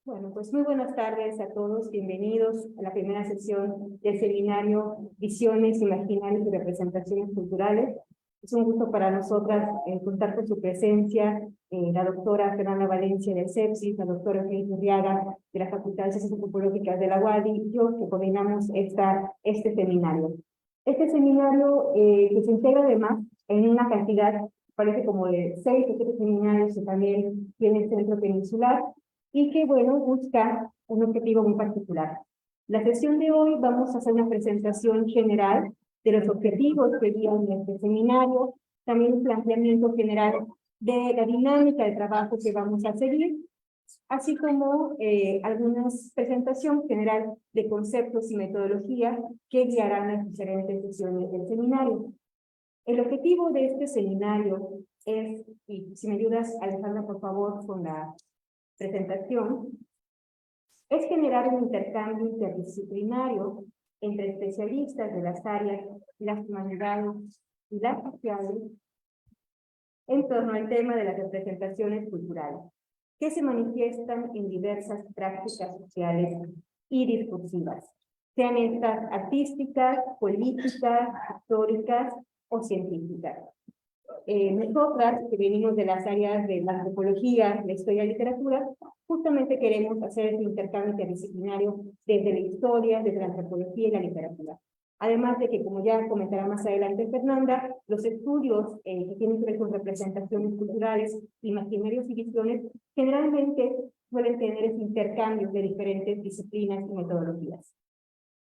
Bueno, pues muy buenas tardes a todos, bienvenidos a la primera sesión del seminario Visiones, Imaginarios y Representaciones Culturales. Es un gusto para nosotras contar con su presencia, la doctora Fernanda Valencia del CEPSIS, la doctora Eugenia Urriaga de la Facultad de Ciencias Antropológicas de la UADY, y yo que coordinamos este seminario. Este seminario que se integra además en una cantidad, parece como de 6 o 7 seminarios que también tiene el Centro Peninsular, y que, bueno, busca un objetivo muy particular. La sesión de hoy vamos a hacer una presentación general de los objetivos que guían este seminario, también un planteamiento general de la dinámica de trabajo que vamos a seguir, así como alguna presentación general de conceptos y metodologías que guiarán las diferentes sesiones del seminario. El objetivo de este seminario es, y si me ayudas, Alejandra, por favor, con la presentación, es generar un intercambio interdisciplinario entre especialistas de las áreas de las humanidades y las sociales en torno al tema de las representaciones culturales, que se manifiestan en diversas prácticas sociales y discursivas, sean estas artísticas, políticas, históricas o científicas. Nosotras, que venimos de las áreas de la antropología, la historia y la literatura, justamente queremos hacer este intercambio interdisciplinario desde la historia, desde la antropología y la literatura. Además de que, como ya comentará más adelante Fernanda, los estudios que tienen que ver con representaciones culturales, imaginarios y visiones, generalmente suelen tener ese intercambio de diferentes disciplinas y metodologías.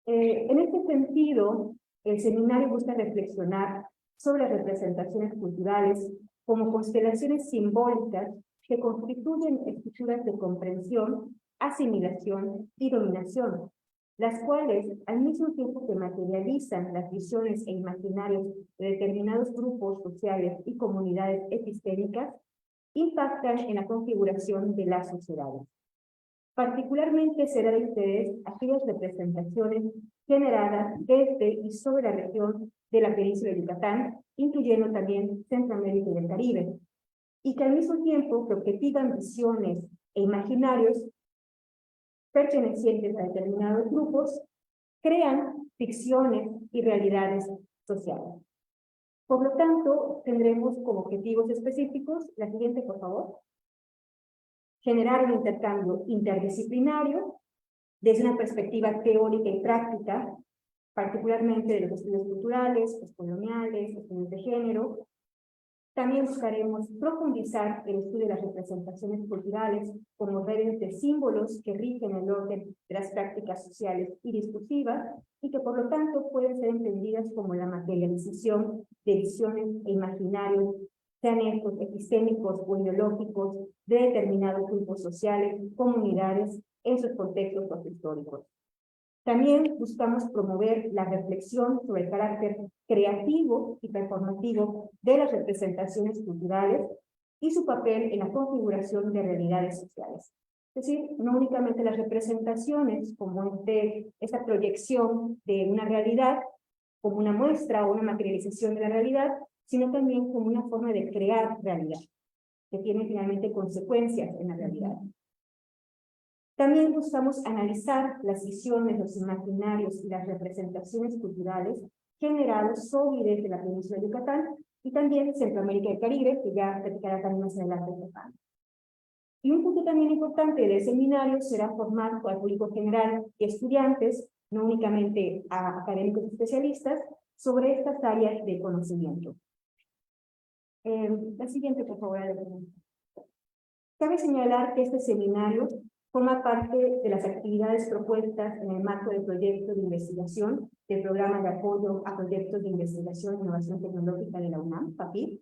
En este sentido, el seminario busca reflexionar sobre las representaciones culturales como constelaciones simbólicas que constituyen estructuras de comprensión, asimilación y dominación, las cuales, al mismo tiempo que materializan las visiones e imaginarios de determinados grupos sociales y comunidades epistémicas, impactan en la configuración de las sociedades. Particularmente será de interés aquellas representaciones generadas desde y sobre la región de la península de Yucatán, incluyendo también Centroamérica y el Caribe, y que al mismo tiempo que objetivan visiones e imaginarios pertenecientes a determinados grupos, crean ficciones y realidades sociales. Por lo tanto, tendremos como objetivos específicos, la siguiente, por favor, generar un intercambio interdisciplinario desde una perspectiva teórica y práctica, particularmente de los estudios culturales, postcoloniales, estudios de género. También buscaremos profundizar el estudio de las representaciones culturales como redes de símbolos que rigen el orden de las prácticas sociales y discursivas, y que por lo tanto pueden ser entendidas como la materialización de visiones e imaginarios, sean estos epistémicos o ideológicos, de determinados grupos sociales, comunidades, en sus contextos sociohistóricos. También buscamos promover la reflexión sobre el carácter creativo y performativo de las representaciones culturales y su papel en la configuración de realidades sociales. Es decir, no únicamente las representaciones como esta proyección de una realidad, como una muestra o una materialización de la realidad, sino también como una forma de crear realidad, que tiene finalmente consecuencias en la realidad. También buscamos analizar las visiones, los imaginarios y las representaciones culturales generados sobre y desde la península de Yucatán y también Centroamérica y el Caribe, que ya platicará también más adelante Stefano. Y un punto también importante del seminario será formar al público general y estudiantes, no únicamente a académicos y especialistas, sobre estas áreas de conocimiento. La siguiente, por favor. Cabe señalar que este seminario forma parte de las actividades propuestas en el marco del proyecto de investigación del Programa de Apoyo a Proyectos de Investigación e Innovación Tecnológica de la UNAM, PAPIT,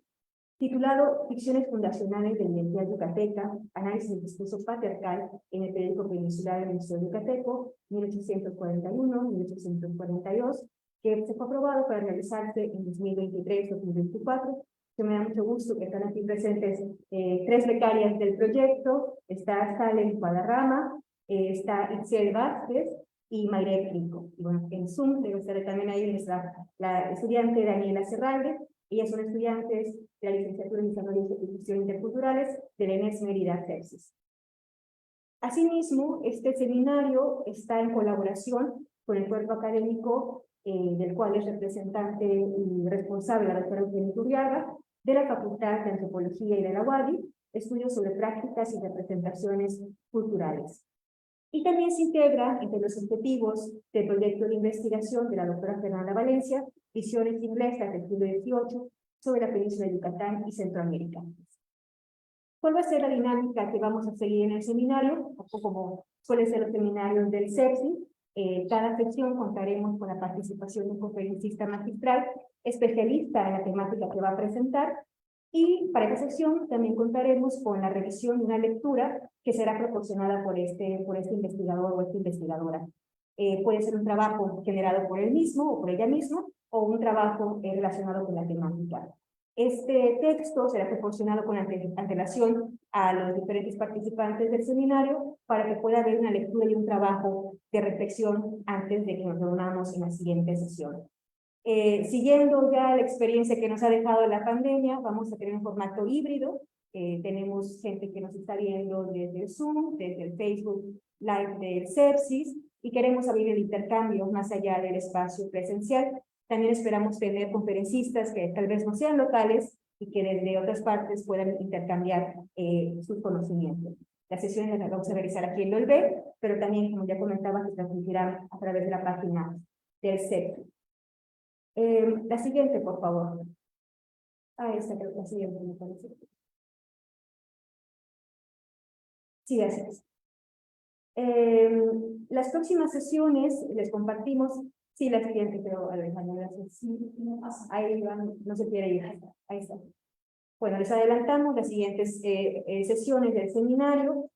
titulado Ficciones Fundacionales de la Identidad Yucateca, Análisis del Discurso Patriarcal en el Periódico Peninsular del Instituto Yucateco, 1841-1842, que se fue aprobado para realizarse en 2023-2024. Que me da mucho gusto que están aquí presentes 3 becarias del proyecto. Está Salen Guadarrama, está Itziel Vázquez y Mayre Rico. Y bueno, en Zoom debe estar también ahí la estudiante Daniela Serralde, Ellas son estudiantes de la Licenciatura en Desarrollo y Difusión Interculturales de la ENES Mérida CEPSIS. Asimismo, este seminario está en colaboración con el cuerpo académico del cual es representante y responsable la doctora Eugenia Iturriaga, de la Facultad de Antropología y de la UADY, estudios sobre prácticas y representaciones culturales. Y también se integra entre los objetivos del proyecto de investigación de la doctora Fernanda Valencia, Visiones Inglesas del siglo XVIII sobre la península de Yucatán y Centroamérica. ¿Cuál va a ser la dinámica que vamos a seguir en el seminario? O como suelen ser los seminarios del CEPSI, cada sesión contaremos con la participación de un conferencista magistral, especialista en la temática que va a presentar, y para esta sesión también contaremos con la revisión de una lectura que será proporcionada por este investigador o esta investigadora. Puede ser un trabajo generado por él mismo o por ella misma, o un trabajo relacionado con la temática. Este texto será proporcionado con antelación a los diferentes participantes del seminario para que pueda haber una lectura y un trabajo de reflexión antes de que nos reunamos en la siguiente sesión. Siguiendo ya la experiencia que nos ha dejado la pandemia, vamos a tener un formato híbrido. Tenemos gente que nos está viendo desde el Zoom, desde el Facebook Live del CEPSIS, y queremos abrir el intercambio más allá del espacio presencial. También esperamos tener conferencistas que tal vez no sean locales y que desde otras partes puedan intercambiar sus conocimientos. Las sesiones las vamos a realizar aquí en LOLB, pero también, como ya comentaba, se transmitirán a través de la página del CEP. La siguiente, por favor. Esta creo que la siguiente me parece. Sí, así es. Las próximas sesiones les compartimos. Sí, la siguiente, pero Alejandro, gracias. Sí, ahí van, no se quiere ir. Ahí está. Bueno, les adelantamos las siguientes sesiones del seminario.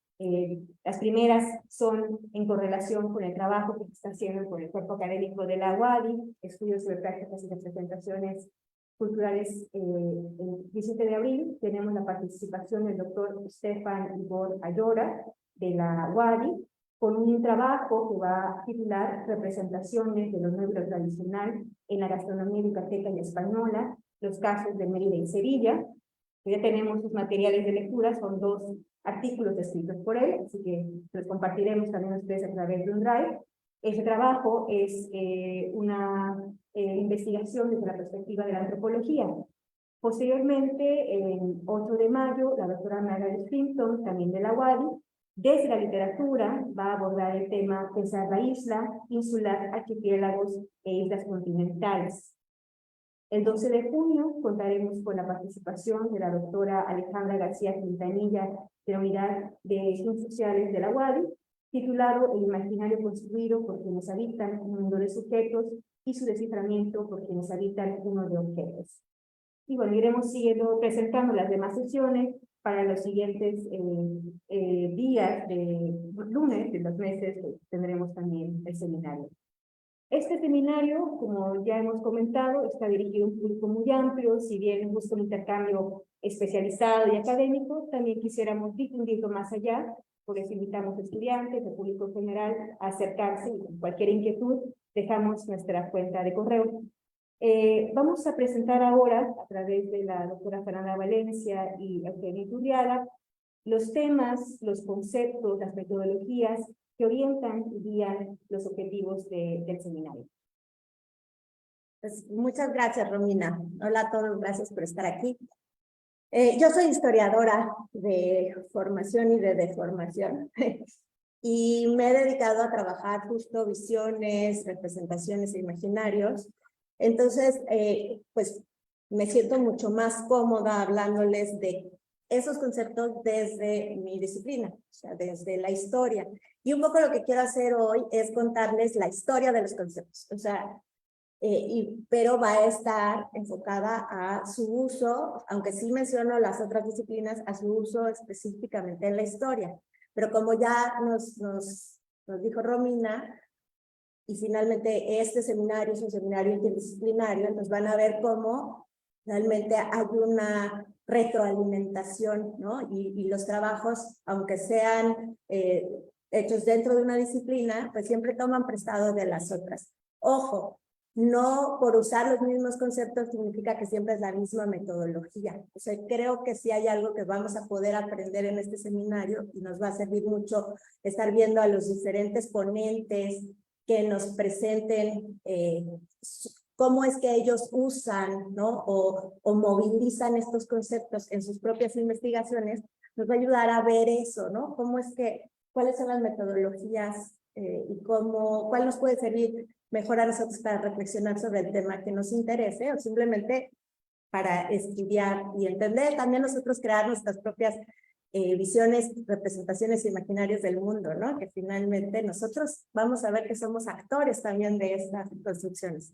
Las primeras son en correlación con el trabajo que se está haciendo por el cuerpo académico de la UADY, estudios sobre prácticas y representaciones culturales. El 17 de abril tenemos la participación del doctor Stefan Igor Ayora de la UADY, con un trabajo que va a titular Representaciones de lo nuevo y lo tradicional en la gastronomía yucateca y española, los casos de Mérida y Sevilla. Ya tenemos sus materiales de lectura, son 2 artículos escritos por él, así que los compartiremos también ustedes a través de un drive. Ese trabajo es una investigación desde la perspectiva de la antropología. Posteriormente, el 8 de mayo, la doctora Margaret Simpson, también de la UADY, desde la literatura va a abordar el tema Pensar la isla, insular, archipiélagos e islas continentales. El 12 de junio contaremos con la participación de la doctora Alejandra García Quintanilla de la Unidad de Ciencias Sociales de la UADY, titulado El imaginario construido por quienes habitan un mundo de sujetos y su desciframiento por quienes habitan uno de objetos. Y bueno, iremos siguiendo presentando las demás sesiones para los siguientes días de lunes de los meses. Tendremos también el seminario. Este seminario, como ya hemos comentado, está dirigido a un público muy amplio. Si bien busca un intercambio especializado y académico, también quisiéramos difundirlo más allá. Por eso invitamos a estudiantes, al público general, a acercarse y con cualquier inquietud dejamos nuestra cuenta de correo. Vamos a presentar ahora, a través de la doctora Fernanda Valencia y Eugenia Iturriaga, los temas, los conceptos, las metodologías que orientan y guían los objetivos del seminario. Pues muchas gracias, Romina. Hola a todos, gracias por estar aquí. Yo soy historiadora de formación y de deformación y me he dedicado a trabajar justo visiones, representaciones e imaginarios. Entonces, pues me siento mucho más cómoda hablándoles de esos conceptos desde mi disciplina, o sea, desde la historia. Y un poco lo que quiero hacer hoy es contarles la historia de los conceptos, o sea, pero va a estar enfocada a su uso, aunque sí menciono las otras disciplinas, a su uso específicamente en la historia. Pero como ya nos dijo Romina, y finalmente este seminario es un seminario interdisciplinario, entonces van a ver cómo realmente hay una retroalimentación, ¿no? Y los trabajos, aunque sean hechos dentro de una disciplina, pues siempre toman prestado de las otras. Ojo, no por usar los mismos conceptos significa que siempre es la misma metodología. O sea, creo que sí hay algo que vamos a poder aprender en este seminario y nos va a servir mucho estar viendo a los diferentes ponentes que nos presenten cómo es que ellos usan, ¿no? o movilizan estos conceptos en sus propias investigaciones. Nos va a ayudar a ver eso, ¿no? ¿Cuáles son las metodologías y cuál nos puede servir mejor a nosotros para reflexionar sobre el tema que nos interese o simplemente para estudiar y entender, también nosotros crear nuestras propias visiones, representaciones imaginarias del mundo, ¿no? Que finalmente nosotros vamos a ver que somos actores también de estas construcciones.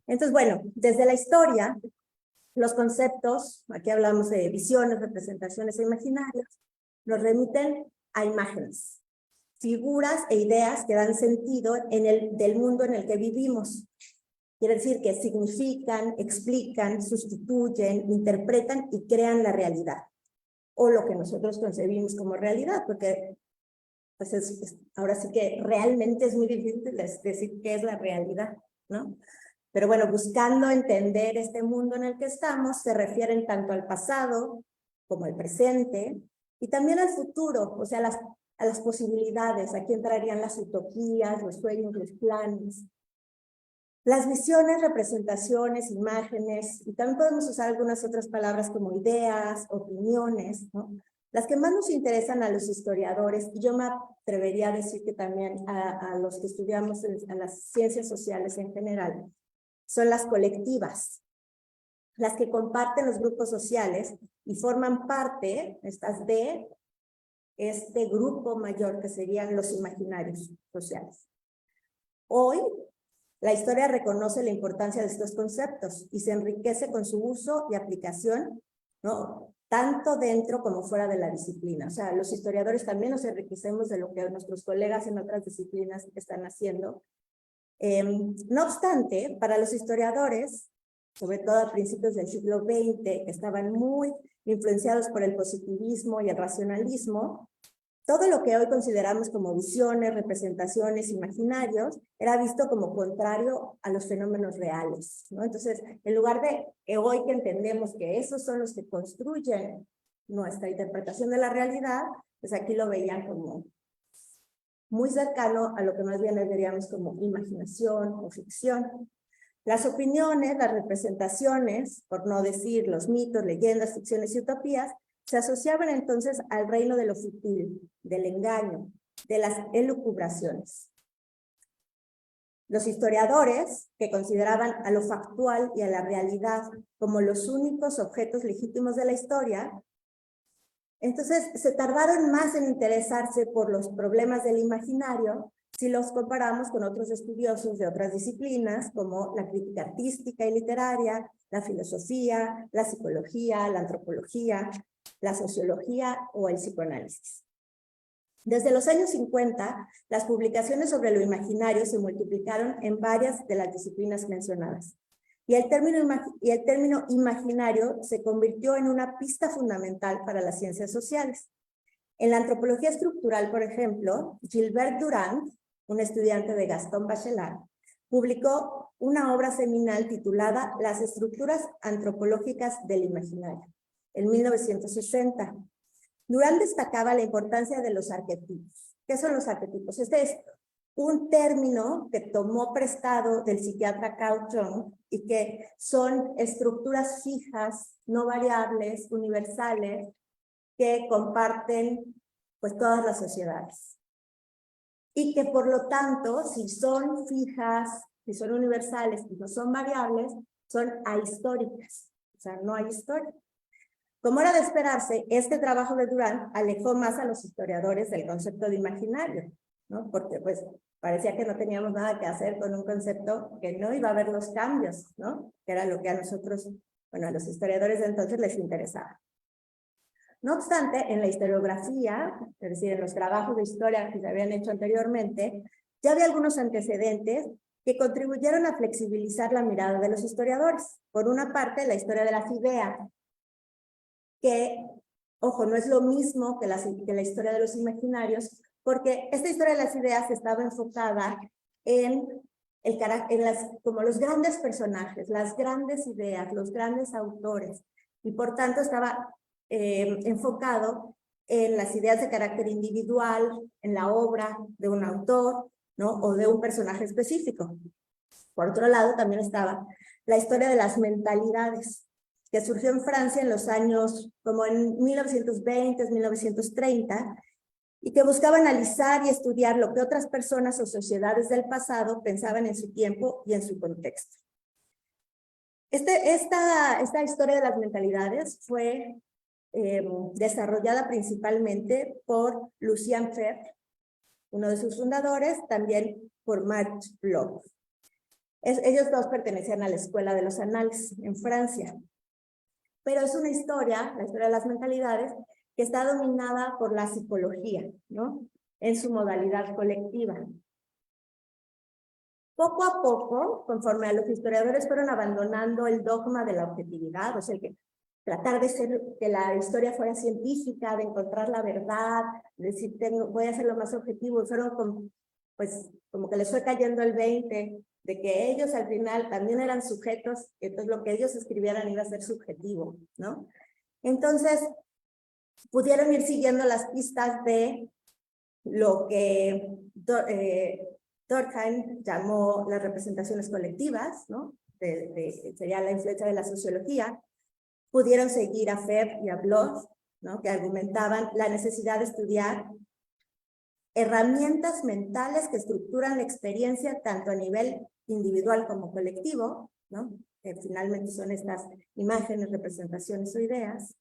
Entonces, bueno, desde la historia, los conceptos, aquí hablamos de visiones, representaciones e imaginarios, nos remiten a imágenes, figuras e ideas que dan sentido del mundo en el que vivimos. Quiere decir que significan, explican, sustituyen, interpretan y crean la realidad, o lo que nosotros concebimos como realidad, porque pues ahora sí que realmente es muy difícil decir qué es la realidad, ¿no? Pero bueno, buscando entender este mundo en el que estamos, se refieren tanto al pasado como al presente, y también al futuro, o sea, a las posibilidades. Aquí entrarían las utopías, los sueños, los planes. Las visiones, representaciones, imágenes, y también podemos usar algunas otras palabras como ideas, opiniones, ¿no? Las que más nos interesan a los historiadores, y yo me atrevería a decir que también a los que estudiamos a las ciencias sociales en general, son las colectivas, las que comparten los grupos sociales y forman parte, estas de este grupo mayor que serían los imaginarios sociales. Hoy, la historia reconoce la importancia de estos conceptos y se enriquece con su uso y aplicación, ¿no? Tanto dentro como fuera de la disciplina. O sea, los historiadores también nos enriquecemos de lo que nuestros colegas en otras disciplinas están haciendo. No obstante, para los historiadores, sobre todo a principios del siglo XX, que estaban muy influenciados por el positivismo y el racionalismo, todo lo que hoy consideramos como visiones, representaciones, imaginarios, era visto como contrario a los fenómenos reales, ¿no? Entonces, en lugar de que hoy que entendemos que esos son los que construyen nuestra interpretación de la realidad, pues aquí lo veían como muy cercano a lo que más bien veríamos como imaginación o ficción. Las opiniones, las representaciones, por no decir los mitos, leyendas, ficciones y utopías, se asociaban entonces al reino de lo sutil, del engaño, de las elucubraciones. Los historiadores, que consideraban a lo factual y a la realidad como los únicos objetos legítimos de la historia, entonces se tardaron más en interesarse por los problemas del imaginario si los comparamos con otros estudiosos de otras disciplinas como la crítica artística y literaria, la filosofía, la psicología, la antropología, la sociología o el psicoanálisis. Desde los años 50, las publicaciones sobre lo imaginario se multiplicaron en varias de las disciplinas mencionadas. Y el término imaginario se convirtió en una pista fundamental para las ciencias sociales. En la antropología estructural, por ejemplo, Gilbert Durand, un estudiante de Gaston Bachelard, publicó una obra seminal titulada Las estructuras antropológicas del imaginario, en 1960. Durand destacaba la importancia de los arquetipos. ¿Qué son los arquetipos? Este es un término que tomó prestado del psiquiatra Carl Jung y que son estructuras fijas, no variables, universales, que comparten pues todas las sociedades. Y que por lo tanto, si son fijas, si son universales y no son variables, son ahistóricas. O sea, no hay historia. Como era de esperarse, este trabajo de Durand alejó más a los historiadores del concepto de imaginario, ¿no? Porque pues parecía que no teníamos nada que hacer con un concepto que no iba a haber los cambios, ¿no? Que era lo que a nosotros, bueno, a los historiadores de entonces les interesaba. No obstante, en la historiografía, es decir, en los trabajos de historia que se habían hecho anteriormente, ya había algunos antecedentes que contribuyeron a flexibilizar la mirada de los historiadores. Por una parte, la historia de las ideas, que, ojo, no es lo mismo que la historia de los imaginarios, porque esta historia de las ideas estaba enfocada en como los grandes personajes, las grandes ideas, los grandes autores, y por tanto estaba enfocado en las ideas de carácter individual, en la obra de un autor, ¿no? O de un personaje específico. Por otro lado, también estaba la historia de las mentalidades, que surgió en Francia en los años como en 1920, 1930, y que buscaba analizar y estudiar lo que otras personas o sociedades del pasado pensaban en su tiempo y en su contexto. Esta historia de las mentalidades fue desarrollada principalmente por Lucien Febvre, uno de sus fundadores, también por Marc Bloch. Ellos dos pertenecían a la Escuela de los Annales en Francia. Pero es una historia, la historia de las mentalidades, que está dominada por la psicología, ¿no? En su modalidad colectiva. Poco a poco, conforme a los historiadores fueron abandonando el dogma de la objetividad, o sea, que tratar de ser, que la historia fuera científica, de encontrar la verdad, de decir, voy a hacer lo más objetivo, fueron pues como que les fue cayendo el 20 de que ellos al final también eran sujetos, y entonces lo que ellos escribieran iba a ser subjetivo, ¿no? Entonces, pudieron ir siguiendo las pistas de lo que Durkheim llamó las representaciones colectivas, ¿no? Sería la influencia de la sociología. Pudieron seguir a Febvre y a Bloch, ¿no? Que argumentaban la necesidad de estudiar herramientas mentales que estructuran la experiencia tanto a nivel individual como colectivo, ¿no? Que finalmente son estas imágenes, representaciones o ideas.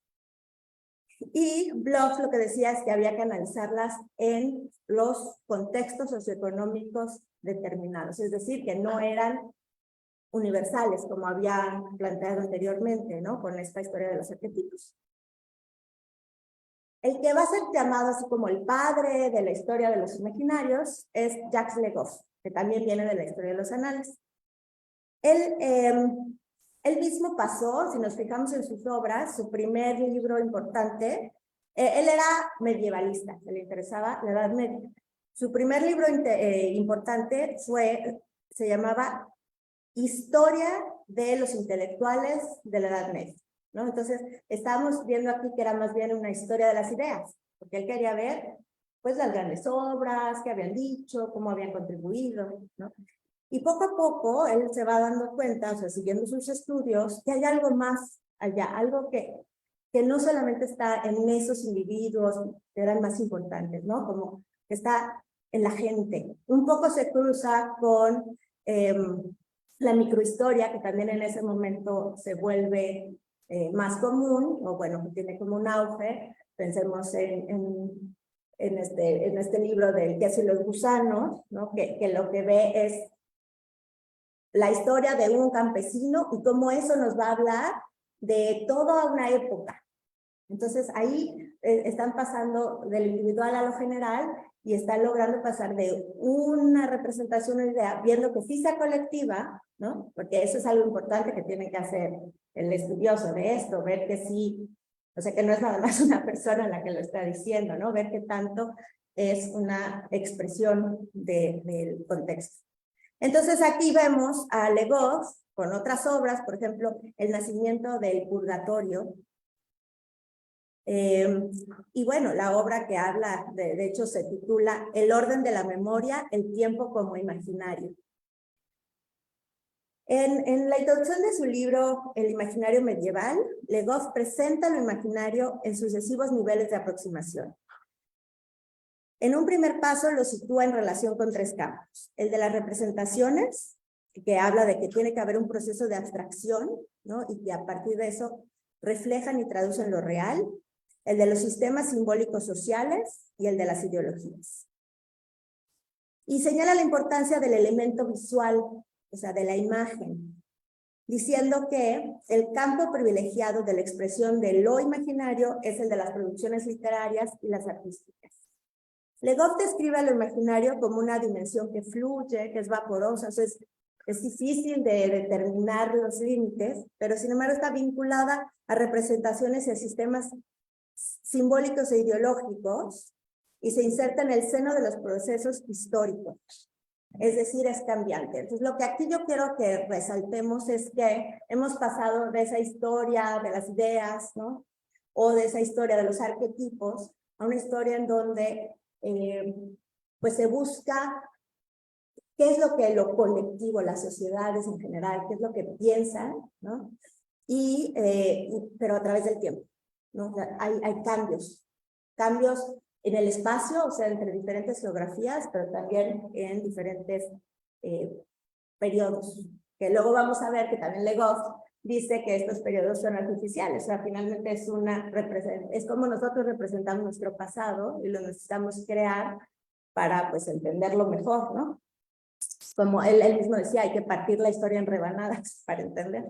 Y Bloch lo que decía es que había que analizarlas en los contextos socioeconómicos determinados, es decir, que no eran universales, como había planteado anteriormente, ¿no? Con esta historia de los arquetipos. El que va a ser llamado así como el padre de la historia de los imaginarios es Jacques Le Goff, que también viene de la historia de los anales. Él mismo pasó, si nos fijamos en sus obras, su primer libro importante, él era medievalista, se le interesaba la Edad Media. Su primer libro importante se llamaba Historia de los intelectuales de la Edad Media, ¿no? Entonces, estábamos viendo aquí que era más bien una historia de las ideas, porque él quería ver, pues, las grandes obras, qué habían dicho, cómo habían contribuido, ¿no? Y poco a poco, él se va dando cuenta, o sea, siguiendo sus estudios, que hay algo más allá, algo que no solamente está en esos individuos que eran más importantes, ¿no? Como que está en la gente. Un poco se cruza con la microhistoria, que también en ese momento se vuelve más común, o bueno, que tiene como un auge. Pensemos en este libro del queso y los gusanos, ¿no? Que lo que ve es la historia de un campesino y cómo eso nos va a hablar de toda una época. Entonces ahí están pasando del individual a lo general y están logrando pasar de una representación, una idea, viendo que sí sea colectiva, ¿no? Porque eso es algo importante que tiene que hacer el estudioso de esto, ver que sí, o sea, que no es nada más una persona la que lo está diciendo, ¿no? Ver que tanto es una expresión del contexto. Entonces aquí vemos a Le Goff con otras obras, por ejemplo, El nacimiento del purgatorio. Y bueno, la obra que habla, de hecho se titula El orden de la memoria, el tiempo como imaginario. En la introducción de su libro El imaginario medieval, Le Goff presenta lo imaginario en sucesivos niveles de aproximación. En un primer paso lo sitúa en relación con tres campos. El de las representaciones, que habla de que tiene que haber un proceso de abstracción, ¿no? Y que a partir de eso reflejan y traducen lo real. El de los sistemas simbólicos sociales y el de las ideologías. Y señala la importancia del elemento visual, o sea, de la imagen, diciendo que el campo privilegiado de la expresión de lo imaginario es el de las producciones literarias y las artísticas. Le Goff describe lo imaginario como una dimensión que fluye, que es vaporosa, o sea, es difícil de determinar los límites, pero sin embargo está vinculada a representaciones y a sistemas simbólicos e ideológicos y se inserta en el seno de los procesos históricos. es decir, es cambiante. Entonces, lo que aquí yo quiero que resaltemos es que hemos pasado de esa historia de las ideas, ¿no? O de esa historia de los arquetipos, a una historia en donde pues se busca qué es lo que lo colectivo, las sociedades en general, qué es lo que piensan, ¿no? Pero a través del tiempo, ¿no? O sea, hay cambios en el espacio, o sea, entre diferentes geografías, pero también en diferentes periodos, que luego vamos a ver que también Legoff dice que estos periodos son artificiales, o sea, finalmente es como nosotros representamos nuestro pasado y lo necesitamos crear para, pues, entenderlo mejor, ¿no? Como él mismo decía, hay que partir la historia en rebanadas para entender.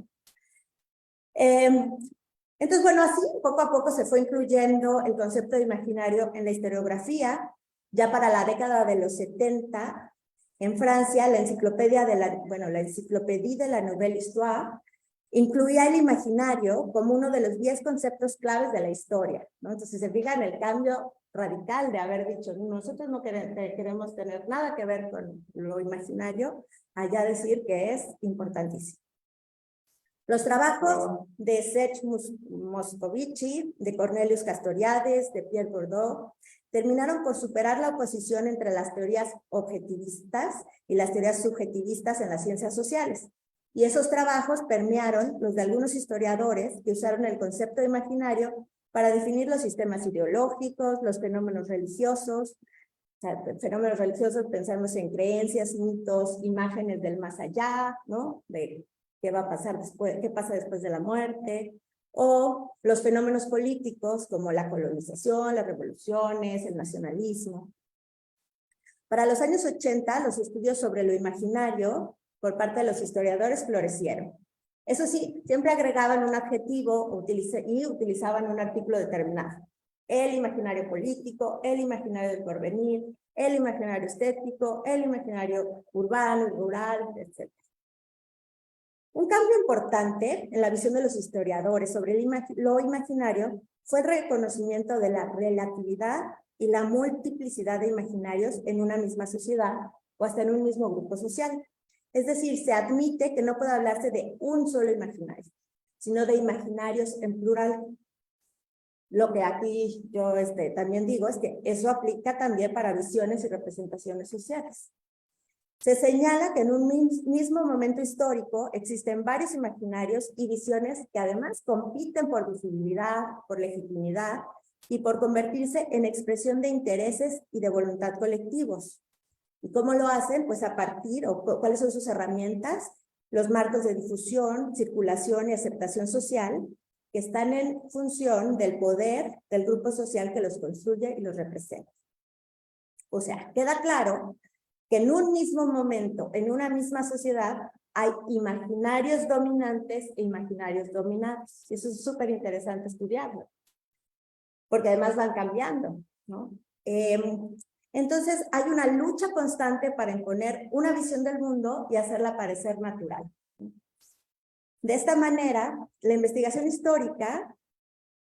Entonces, bueno, así poco a poco se fue incluyendo el concepto de imaginario en la historiografía. Ya para la década de los 70, en Francia, la Enciclopédie de la Nouvelle Histoire incluía el imaginario como uno de los 10 conceptos claves de la historia, ¿no? Entonces, se fijan el cambio radical de haber dicho, nosotros no queremos tener nada que ver con lo imaginario, allá decir que es importantísimo. Los trabajos de Seth Moscovici, de Cornelius Castoriadis, de Pierre Bourdieu, terminaron por superar la oposición entre las teorías objetivistas y las teorías subjetivistas en las ciencias sociales. Y esos trabajos permearon los de algunos historiadores que usaron el concepto de imaginario para definir los sistemas ideológicos, los fenómenos religiosos. O sea, fenómenos religiosos, pensamos en creencias, mitos, imágenes del más allá, ¿no? De qué va a pasar después, qué pasa después de la muerte, o los fenómenos políticos como la colonización, las revoluciones, el nacionalismo. Para los años 80, los estudios sobre lo imaginario por parte de los historiadores florecieron. Eso sí, siempre agregaban un adjetivo y utilizaban un artículo determinado. El imaginario político, el imaginario del porvenir, el imaginario estético, el imaginario urbano, rural, etc. Un cambio importante en la visión de los historiadores sobre lo imaginario fue el reconocimiento de la relatividad y la multiplicidad de imaginarios en una misma sociedad o hasta en un mismo grupo social. Es decir, se admite que no puede hablarse de un solo imaginario, sino de imaginarios en plural. Lo que aquí yo también digo es que eso aplica también para visiones y representaciones sociales. Se señala que en un mismo momento histórico existen varios imaginarios y visiones que además compiten por visibilidad, por legitimidad y por convertirse en expresión de intereses y de voluntad colectivos. ¿Y cómo lo hacen? Pues a partir, o cuáles son sus herramientas, los marcos de difusión, circulación y aceptación social, que están en función del poder del grupo social que los construye y los representa. O sea, queda claro que en un mismo momento, en una misma sociedad, hay imaginarios dominantes e imaginarios dominados. Eso es súper interesante estudiarlo, porque además van cambiando, ¿no? Entonces, hay una lucha constante para imponer una visión del mundo y hacerla parecer natural. De esta manera, la investigación histórica,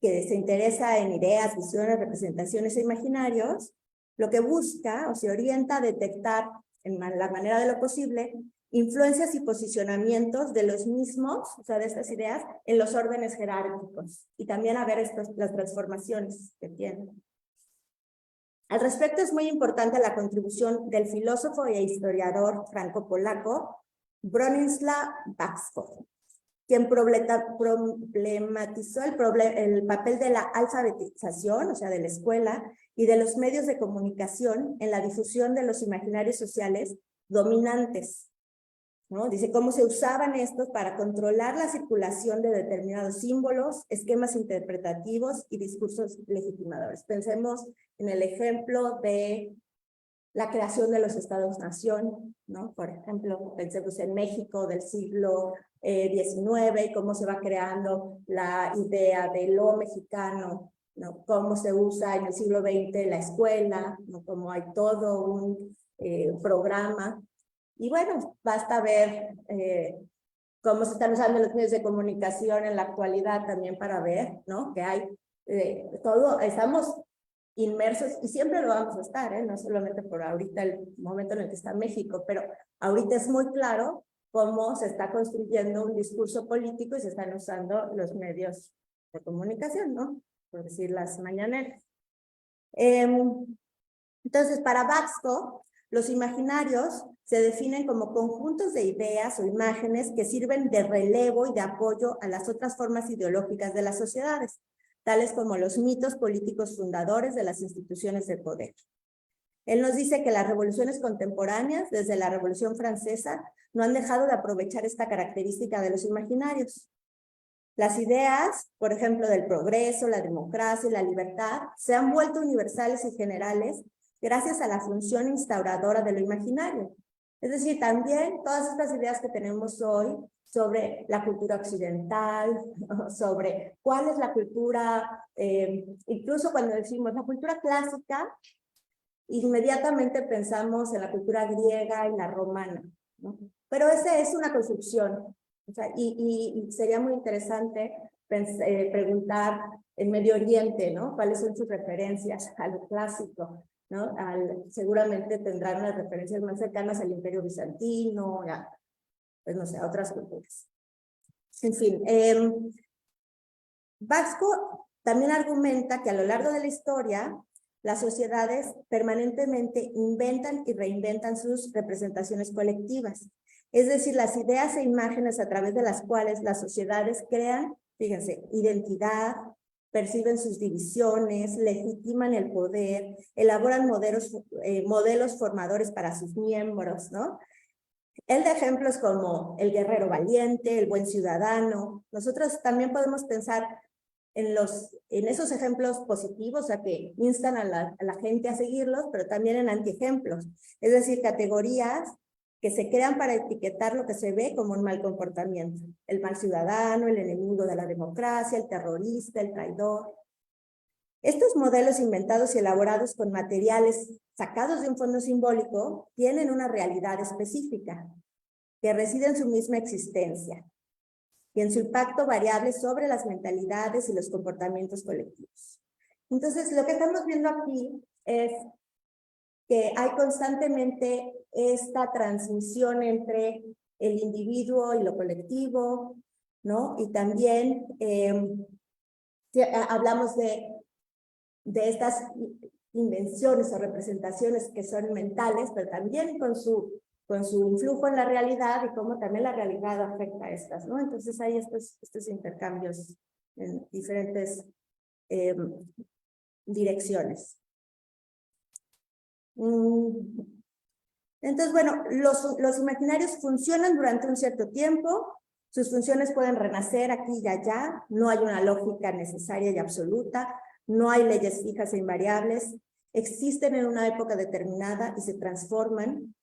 que se interesa en ideas, visiones, representaciones e imaginarios, lo que busca o se orienta a detectar, en la manera de lo posible, influencias y posicionamientos de los mismos, o sea, de estas ideas, en los órdenes jerárquicos, y también a ver las transformaciones que tienen. Al respecto, es muy importante la contribución del filósofo e historiador franco-polaco Bronislaw Baszko, quien problematizó el papel de la alfabetización, o sea, de la escuela, y de los medios de comunicación en la difusión de los imaginarios sociales dominantes, ¿no? Dice cómo se usaban estos para controlar la circulación de determinados símbolos, esquemas interpretativos y discursos legitimadores. Pensemos en el ejemplo de la creación de los estados-nación, ¿no? Por ejemplo, pensemos en México del siglo XIX y cómo se va creando la idea de lo mexicano, ¿no? Cómo se usa en el siglo XX la escuela, ¿no? Cómo hay todo un programa. Y bueno, basta ver cómo se están usando los medios de comunicación en la actualidad también para ver, ¿no? Que hay todo, estamos inmersos, y siempre lo vamos a estar, no solamente por ahorita el momento en el que está México, pero ahorita es muy claro cómo se está construyendo un discurso político y se están usando los medios de comunicación, ¿no? Por decir las mañaneras. Entonces, para Baxco, los imaginarios se definen como conjuntos de ideas o imágenes que sirven de relevo y de apoyo a las otras formas ideológicas de las sociedades, tales como los mitos políticos fundadores de las instituciones de poder. Él nos dice que las revoluciones contemporáneas, desde la Revolución Francesa, no han dejado de aprovechar esta característica de los imaginarios. Las ideas, por ejemplo, del progreso, la democracia y la libertad, se han vuelto universales y generales gracias a la función instauradora de lo imaginario. Es decir, también todas estas ideas que tenemos hoy sobre la cultura occidental, sobre cuál es la cultura, incluso cuando decimos la cultura clásica, inmediatamente pensamos en la cultura griega y la romana, ¿no? Pero esa es una construcción, o sea, y sería muy interesante preguntar en Medio Oriente, ¿no? ¿Cuáles son sus referencias a lo clásico? ¿No? Seguramente tendrán unas referencias más cercanas al Imperio Bizantino, pues no sé, a otras culturas. En fin, Baxco también argumenta que a lo largo de la historia, las sociedades permanentemente inventan y reinventan sus representaciones colectivas. Es decir, las ideas e imágenes a través de las cuales las sociedades crean, fíjense, identidad, perciben sus divisiones, legitiman el poder, elaboran modelos formadores para sus miembros, ¿no? Él da ejemplos como el guerrero valiente, el buen ciudadano. Nosotros también podemos pensar en esos ejemplos positivos, o sea, que instan a la gente a seguirlos, pero también en antiejemplos, es decir, categorías que se crean para etiquetar lo que se ve como un mal comportamiento. El mal ciudadano, el enemigo de la democracia, el terrorista, el traidor. Estos modelos inventados y elaborados con materiales sacados de un fondo simbólico tienen una realidad específica que reside en su misma existencia y en su impacto variable sobre las mentalidades y los comportamientos colectivos. Entonces, lo que estamos viendo aquí es que hay constantemente esta transmisión entre el individuo y lo colectivo, ¿no? Y también hablamos de estas invenciones o representaciones que son mentales, pero también con su influjo en la realidad y cómo también la realidad afecta a estas, ¿no? Entonces hay estos intercambios en diferentes direcciones. Entonces, bueno, los imaginarios funcionan durante un cierto tiempo, sus funciones pueden renacer aquí y allá, no hay una lógica necesaria y absoluta, no hay leyes fijas e invariables, existen en una época determinada y se transforman.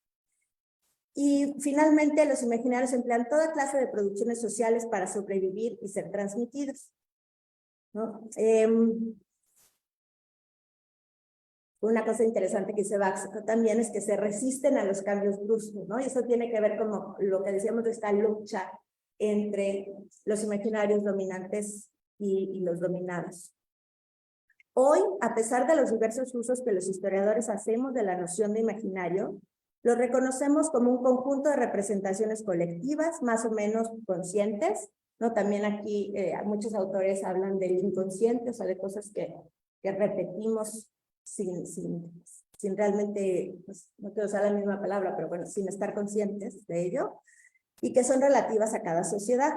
Y finalmente, los imaginarios emplean toda clase de producciones sociales para sobrevivir y ser transmitidos, ¿no? Una cosa interesante que dice Baxco también es que se resisten a los cambios bruscos, ¿no? Y eso tiene que ver con lo que decíamos de esta lucha entre los imaginarios dominantes y los dominados. Hoy, a pesar de los diversos usos que los historiadores hacemos de la noción de imaginario, lo reconocemos como un conjunto de representaciones colectivas, más o menos conscientes, ¿no? También aquí muchos autores hablan del inconsciente, o sea, de cosas que repetimos sin realmente, pues, no quiero usar la misma palabra, pero bueno, sin estar conscientes de ello, y que son relativas a cada sociedad.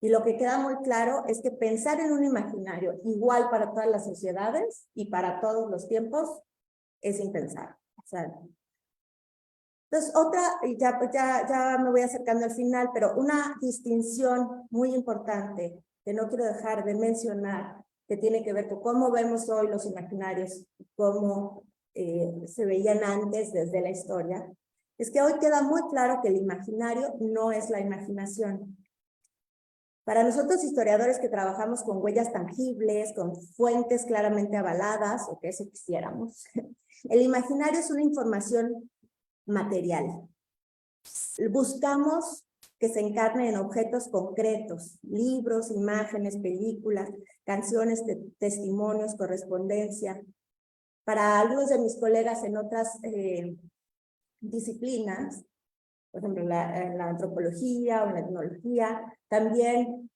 Y lo que queda muy claro es que pensar en un imaginario igual para todas las sociedades y para todos los tiempos es impensable. O sea, entonces, y ya me voy acercando al final, pero una distinción muy importante que no quiero dejar de mencionar, que tiene que ver con cómo vemos hoy los imaginarios, cómo se veían antes desde la historia, es que hoy queda muy claro que el imaginario no es la imaginación. Para nosotros historiadores que trabajamos con huellas tangibles, con fuentes claramente avaladas, o que eso quisiéramos, el imaginario es una información material. Buscamos que se encarne en objetos concretos, libros, imágenes, películas, canciones, testimonios, correspondencia. Para algunos de mis colegas en otras disciplinas, por ejemplo, en la antropología o en la etnología, también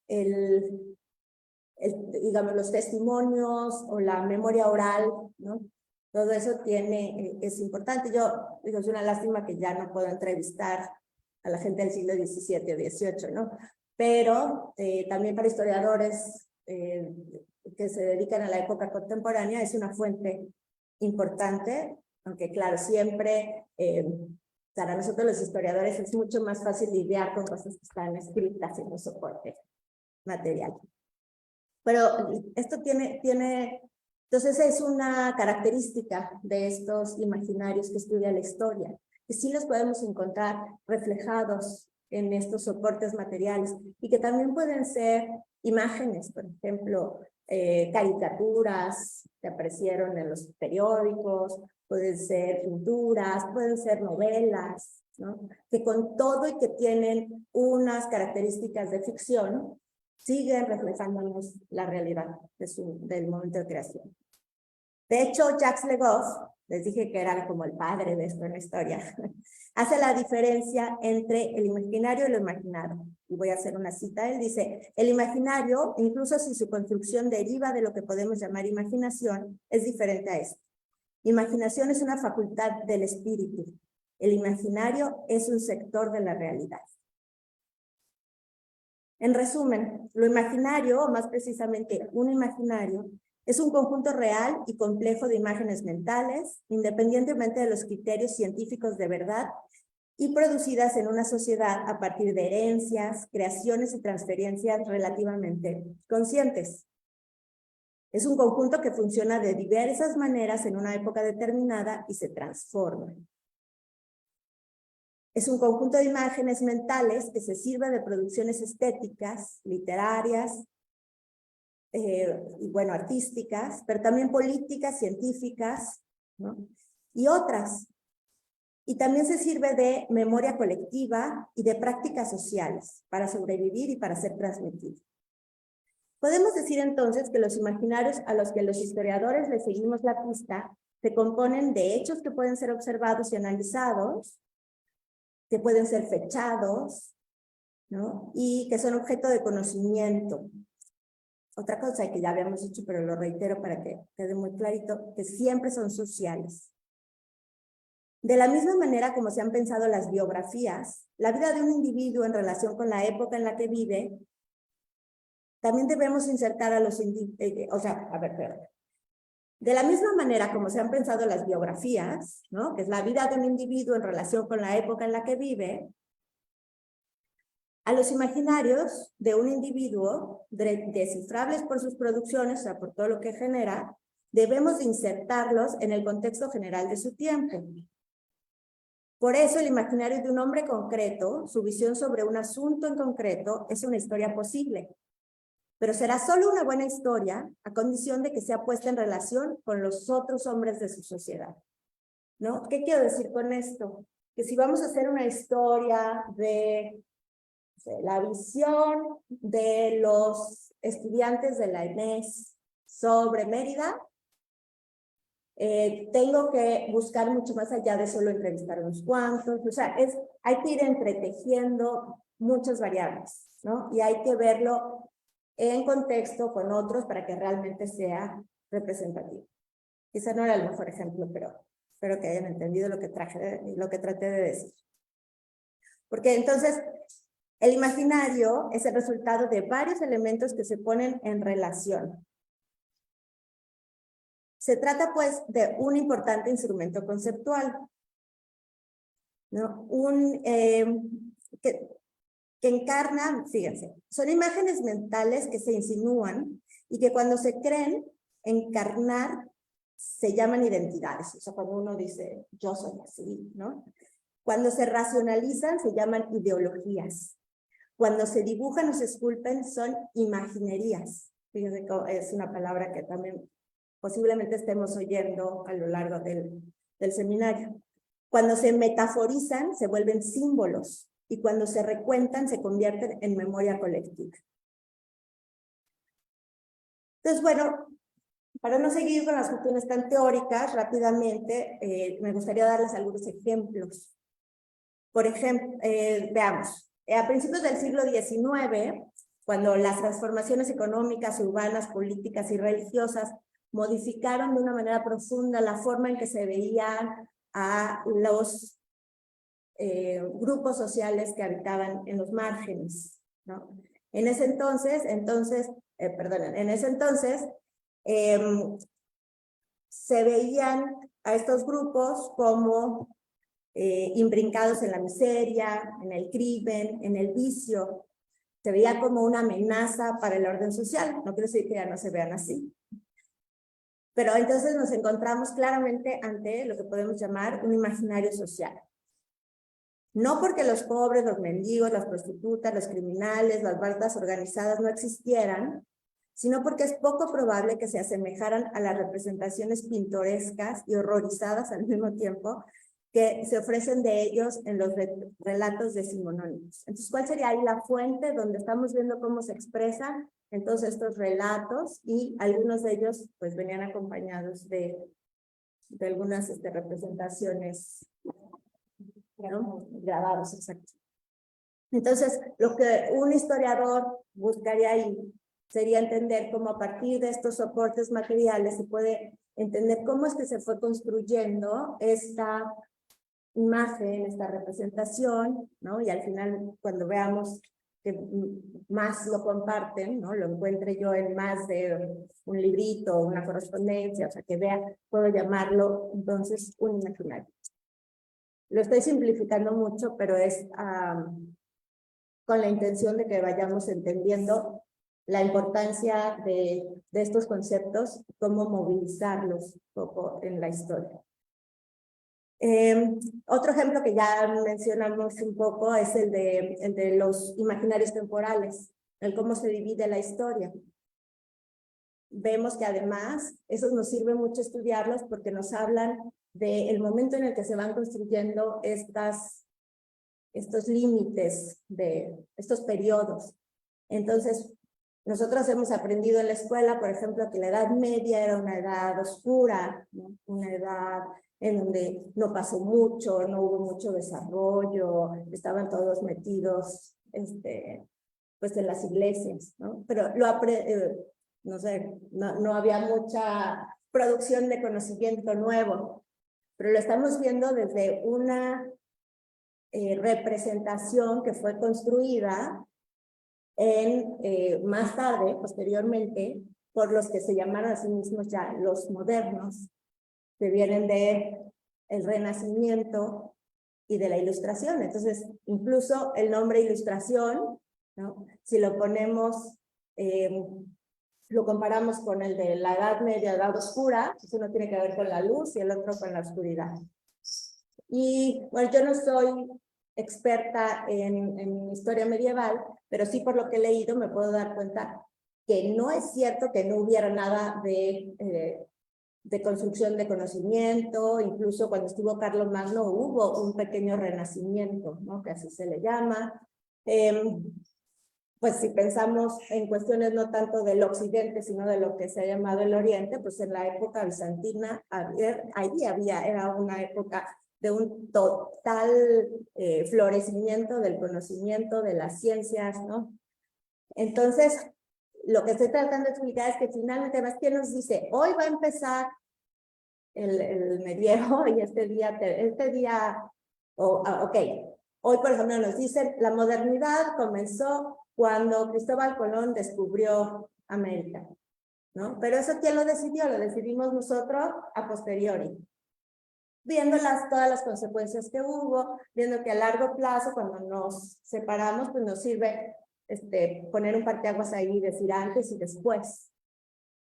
digamos, los testimonios o la memoria oral, ¿no? Todo eso es importante. Yo digo, es una lástima que ya no puedo entrevistar a la gente del siglo XVII o XVIII, ¿no? Pero también para historiadores que se dedican a la época contemporánea es una fuente importante, aunque claro, siempre para nosotros los historiadores es mucho más fácil lidiar con cosas que están escritas en los soportes material. Pero esto entonces es una característica de estos imaginarios que estudia la historia, que sí los podemos encontrar reflejados en estos soportes materiales y que también pueden ser imágenes, por ejemplo, caricaturas que aparecieron en los periódicos, pueden ser pinturas, pueden ser novelas, ¿no? Que con todo y que tienen unas características de ficción, siguen reflejándonos la realidad del momento de creación. De hecho, Jacques Le Goff, les dije que era como el padre de esto en la historia, hace la diferencia entre el imaginario y lo imaginado. Y voy a hacer una cita. Él dice, el imaginario, incluso si su construcción deriva de lo que podemos llamar imaginación, es diferente a esto. Imaginación es una facultad del espíritu. El imaginario es un sector de la realidad. En resumen, lo imaginario, o más precisamente un imaginario, es un conjunto real y complejo de imágenes mentales, independientemente de los criterios científicos de verdad, y producidas en una sociedad a partir de herencias, creaciones y transferencias relativamente conscientes. Es un conjunto que funciona de diversas maneras en una época determinada y se transforma. Es un conjunto de imágenes mentales que se sirve de producciones estéticas, literarias, y bueno, artísticas, pero también políticas, científicas, ¿no? Y otras. Y también se sirve de memoria colectiva y de prácticas sociales para sobrevivir y para ser transmitido. Podemos decir entonces que los imaginarios a los que los historiadores les seguimos la pista se componen de hechos que pueden ser observados y analizados, que pueden ser fechados, ¿no? Y que son objeto de conocimiento. Otra cosa que ya habíamos dicho, pero lo reitero para que quede muy clarito, que siempre son sociales. De la misma manera como se han pensado las biografías, la vida de un individuo en relación con la época en la que vive, también debemos insertar a los individuos, de la misma manera como se han pensado las biografías, ¿no? Que es la vida de un individuo en relación con la época en la que vive, a los imaginarios de un individuo, descifrables por sus producciones, o sea, por todo lo que genera, debemos insertarlos en el contexto general de su tiempo. Por eso el imaginario de un hombre concreto, su visión sobre un asunto en concreto, es una historia posible. Pero será solo una buena historia a condición de que sea puesta en relación con los otros hombres de su sociedad, ¿no? ¿Qué quiero decir con esto? Que si vamos a hacer una historia de la visión de los estudiantes de la ENES sobre Mérida, tengo que buscar mucho más allá de solo entrevistar a unos cuantos, o sea, hay que ir entretejiendo muchas variables, ¿no? Y hay que verlo en contexto con otros para que realmente sea representativo. Quizá no era el mejor ejemplo, pero espero que hayan entendido lo que traté de decir. Porque entonces, el imaginario es el resultado de varios elementos que se ponen en relación. Se trata, pues, de un importante instrumento conceptual, ¿no? Que encarna, fíjense, son imágenes mentales que se insinúan y que cuando se creen encarnar se llaman identidades. O sea, cuando uno dice, yo soy así, ¿no? Cuando se racionalizan se llaman ideologías. Cuando se dibujan o se esculpen son imaginerías. Fíjense que es una palabra que también posiblemente estemos oyendo a lo largo del seminario. Cuando se metaforizan, se vuelven símbolos, y cuando se recuentan, se convierten en memoria colectiva. Entonces, bueno, Para no seguir con las cuestiones tan teóricas, rápidamente, me gustaría darles algunos ejemplos. Por ejemplo, veamos, a principios del siglo XIX, cuando las transformaciones económicas, urbanas, políticas y religiosas modificaron de una manera profunda la forma en que se veían a los grupos sociales que habitaban en los márgenes, ¿no? En ese entonces, se veían a estos grupos como imbrincados en la miseria, en el crimen, en el vicio. Se veía como una amenaza para el orden social. No quiero decir que ya no se vean así. Pero entonces nos encontramos claramente ante lo que podemos llamar un imaginario social. No porque los pobres, los mendigos, las prostitutas, los criminales, las bandas organizadas no existieran, sino porque es poco probable que se asemejaran a las representaciones pintorescas y horrorizadas al mismo tiempo que se ofrecen de ellos en los relatos decimonónicos. Entonces, ¿cuál sería ahí la fuente donde estamos viendo cómo se expresan entonces estos relatos? Y algunos de ellos pues venían acompañados de algunas representaciones, ¿no? Grabados, exacto. Entonces, lo que un historiador buscaría ahí sería entender cómo a partir de estos soportes materiales se puede entender cómo es que se fue construyendo esta imagen, esta representación, ¿no? Y al final, cuando veamos que más lo comparten, ¿no? Lo encuentre yo en más de un librito, una correspondencia, o sea, que vea, puedo llamarlo entonces un imaginario. Lo estoy simplificando mucho, pero es con la intención de que vayamos entendiendo la importancia de estos conceptos, cómo movilizarlos un poco en la historia. Otro ejemplo que ya mencionamos un poco es el de los imaginarios temporales, el cómo se divide la historia. Vemos que además, eso nos sirve mucho estudiarlos porque nos hablan del momento en el que se van construyendo estos límites, estos periodos. Entonces, nosotros hemos aprendido en la escuela, por ejemplo, que la Edad Media era una edad oscura, ¿no? Una edad en donde no pasó mucho, no hubo mucho desarrollo, estaban todos metidos pues en las iglesias, ¿no? Pero no sé, no había mucha producción de conocimiento nuevo, pero lo estamos viendo desde una representación que fue construida más tarde, posteriormente, por los que se llamaron a sí mismos ya los modernos, que vienen del Renacimiento y de la Ilustración. Entonces, incluso el nombre Ilustración, ¿no? Si lo ponemos, lo comparamos con el de la Edad Media, Edad Oscura, pues uno tiene que ver con la luz y el otro con la oscuridad. Y bueno, yo no soy experta en historia medieval, pero sí por lo que he leído me puedo dar cuenta que no es cierto que no hubiera nada de construcción de conocimiento. Incluso cuando estuvo Carlomagno hubo un pequeño renacimiento, ¿no? Que así se le llama. Pues si pensamos en cuestiones no tanto del occidente, sino de lo que se ha llamado el oriente, pues en la época bizantina, era una época de un total florecimiento del conocimiento, de las ciencias, ¿no? Entonces, lo que estoy tratando de explicar es que finalmente, ¿quién nos dice? Hoy va a empezar el medievo y este día, ok, hoy por ejemplo nos dicen, la modernidad comenzó cuando Cristóbal Colón descubrió América, ¿no? Pero eso ¿quién lo decidió? Lo decidimos nosotros a posteriori, viendo todas las consecuencias que hubo, viendo que a largo plazo, cuando nos separamos, pues nos sirve poner un parteaguas ahí y decir antes y después,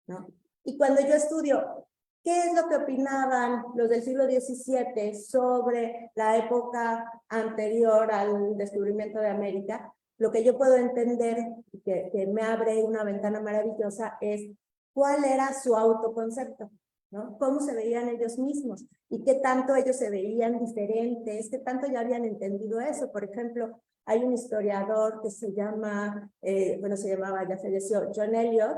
¿no? Y cuando yo estudio qué es lo que opinaban los del siglo XVII sobre la época anterior al descubrimiento de América, lo que yo puedo entender, que me abre una ventana maravillosa, es cuál era su autoconcepto, ¿no? Cómo se veían ellos mismos y qué tanto ellos se veían diferentes, qué tanto ya habían entendido eso. Por ejemplo, hay un historiador que se llamaba, ya falleció, John Eliot,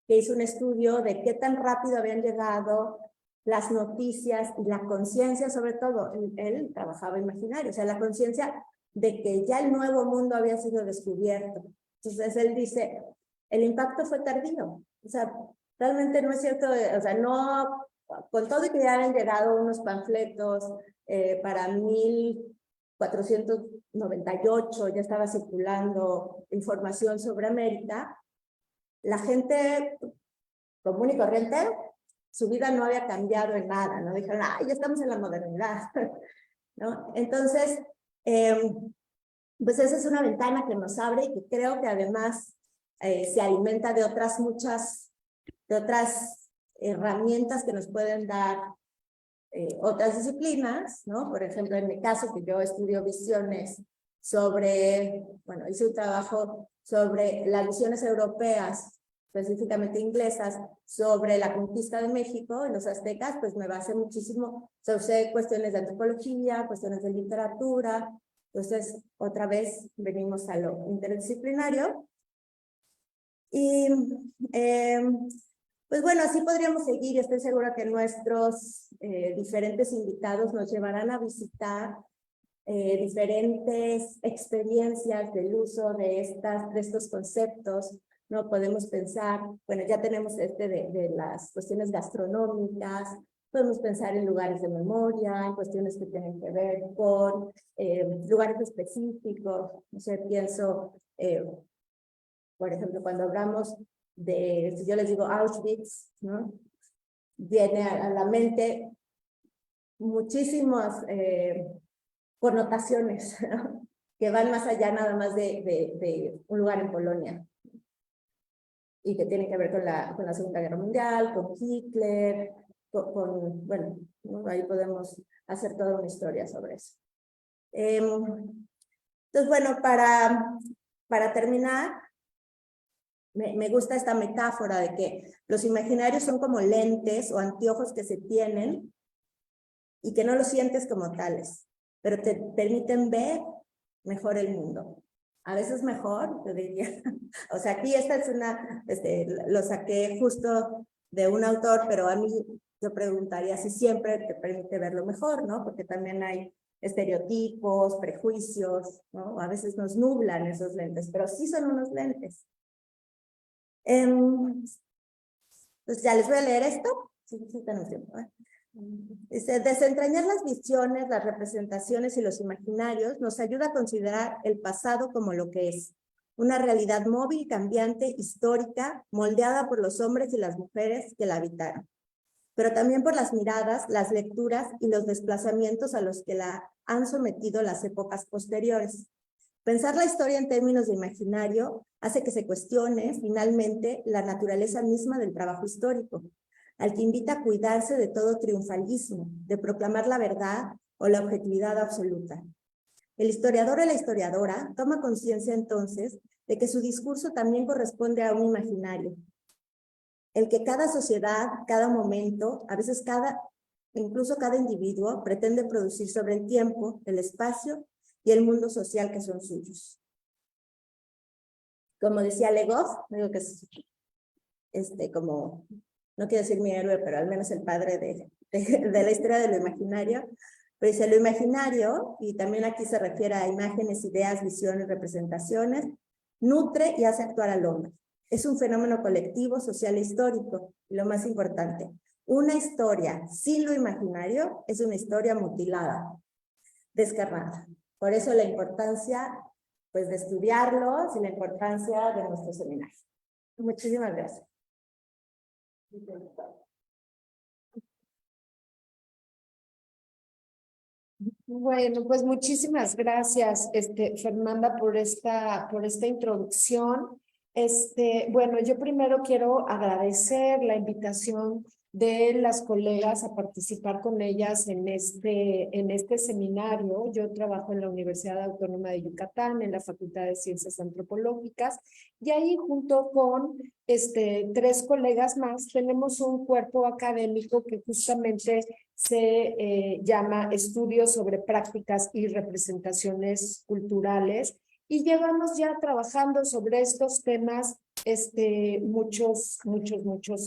que hizo un estudio de qué tan rápido habían llegado las noticias y la conciencia, sobre todo, él trabajaba imaginario, o sea, la conciencia de que ya el nuevo mundo había sido descubierto. Entonces él dice, el impacto fue tardío, o sea, realmente no es cierto, o sea, no, con todo y que ya habían llegado unos panfletos para 1498, ya estaba circulando información sobre América, la gente común y corriente, su vida no había cambiado en nada, ¿no? Dijeron, ya estamos en la modernidad, ¿no? Entonces, pues esa es una ventana que nos abre y que creo que además se alimenta de otras herramientas que nos pueden dar otras disciplinas, ¿no? Por ejemplo, en mi caso, que yo estudio visiones sobre, bueno, hice un trabajo sobre las visiones europeas, específicamente inglesas, sobre la conquista de México y los aztecas, pues me basé muchísimo sobre cuestiones de antropología, cuestiones de literatura. Entonces, otra vez venimos a lo interdisciplinario. Y pues bueno, así podríamos seguir. Estoy segura que nuestros diferentes invitados nos llevarán a visitar diferentes experiencias del uso de estos conceptos. No podemos pensar, bueno, ya tenemos de las cuestiones gastronómicas, podemos pensar en lugares de memoria, en cuestiones que tienen que ver con lugares específicos. No sé, pienso, por ejemplo, cuando hablamos si yo les digo Auschwitz, ¿no? Viene a la mente muchísimas connotaciones, ¿no? Que van más allá nada más de un lugar en Polonia y que tienen que ver con la Segunda Guerra Mundial, con Hitler, bueno, ¿no? Ahí podemos hacer toda una historia sobre eso. Entonces, bueno, para terminar, me gusta esta metáfora de que los imaginarios son como lentes o anteojos que se tienen y que no los sientes como tales, pero te permiten ver mejor el mundo. A veces mejor, te diría. O sea, aquí esta es lo saqué justo de un autor, pero a mí yo preguntaría si siempre te permite verlo mejor, ¿no? Porque también hay estereotipos, prejuicios, ¿no? A veces nos nublan esos lentes, pero sí son unos lentes. Pues ya les voy a leer esto. Sí, tenemos tiempo, ¿eh? Dice, desentrañar las visiones, las representaciones y los imaginarios nos ayuda a considerar el pasado como lo que es, una realidad móvil, cambiante, histórica, moldeada por los hombres y las mujeres que la habitaron, pero también por las miradas, las lecturas y los desplazamientos a los que la han sometido las épocas posteriores. Pensar la historia en términos de imaginario hace que se cuestione, finalmente, la naturaleza misma del trabajo histórico, al que invita a cuidarse de todo triunfalismo, de proclamar la verdad o la objetividad absoluta. El historiador o la historiadora toma conciencia entonces de que su discurso también corresponde a un imaginario, el que cada sociedad, cada momento, a veces incluso cada individuo pretende producir sobre el tiempo, el espacio y el mundo social que son suyos. Como decía Le Goff, digo que es como, no quiero decir mi héroe, pero al menos el padre de la historia de lo imaginario, pero dice, lo imaginario, y también aquí se refiere a imágenes, ideas, visiones, representaciones, nutre y hace actuar al hombre. Es un fenómeno colectivo, social e histórico, y lo más importante, una historia sin lo imaginario es una historia mutilada, descarnada. Por eso la importancia, pues, de estudiarlos y la importancia de nuestro seminario. Muchísimas gracias. Bueno, pues muchísimas gracias, Fernanda, por esta introducción. Bueno, yo primero quiero agradecer la invitación de las colegas a participar con ellas en este seminario. Yo trabajo en la Universidad Autónoma de Yucatán, en la Facultad de Ciencias Antropológicas, y ahí junto con 3 colegas más tenemos un cuerpo académico que justamente se llama Estudios sobre Prácticas y Representaciones Culturales y llevamos ya trabajando sobre estos temas muchos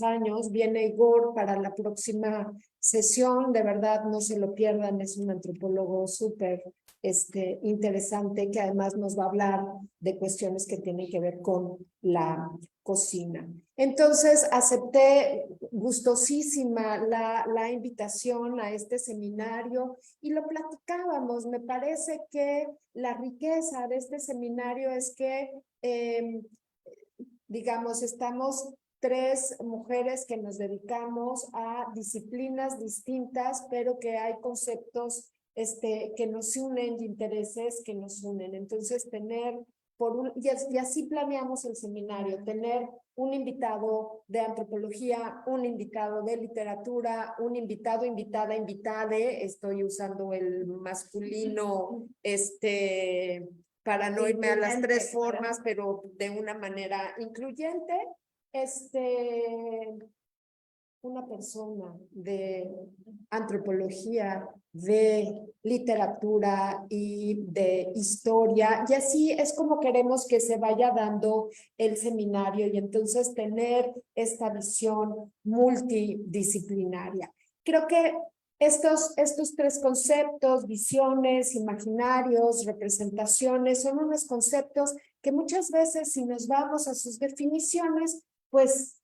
años. Viene Igor para la próxima sesión, de verdad no se lo pierdan, es un antropólogo súper interesante que además nos va a hablar de cuestiones que tienen que ver con la cocina. Entonces acepté gustosísima la invitación a este seminario y lo platicábamos. Me parece que la riqueza de este seminario es que digamos, estamos 3 mujeres que nos dedicamos a disciplinas distintas, pero que hay conceptos que nos unen y intereses que nos unen. Entonces, y así planeamos el seminario, tener un invitado de antropología, un invitado de literatura, un invitado, invitada, invitade, estoy usando el masculino, para no irme a las 3 formas, pero de una manera incluyente, una persona de antropología, de literatura y de historia, y así es como queremos que se vaya dando el seminario y entonces tener esta visión multidisciplinaria. Creo que estos 3 conceptos, visiones, imaginarios, representaciones, son unos conceptos que muchas veces, si nos vamos a sus definiciones, pues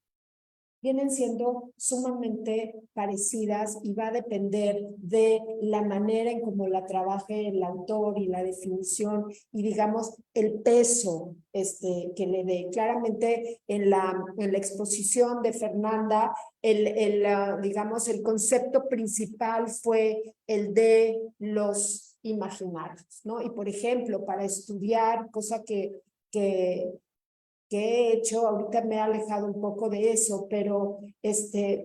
vienen siendo sumamente parecidas y va a depender de la manera en cómo la trabaje el autor y la definición y digamos el peso que le dé. Claramente en la exposición de Fernanda, digamos el concepto principal fue el de los imaginarios, ¿no? Y por ejemplo, para estudiar, cosa que he hecho, ahorita me he alejado un poco de eso, pero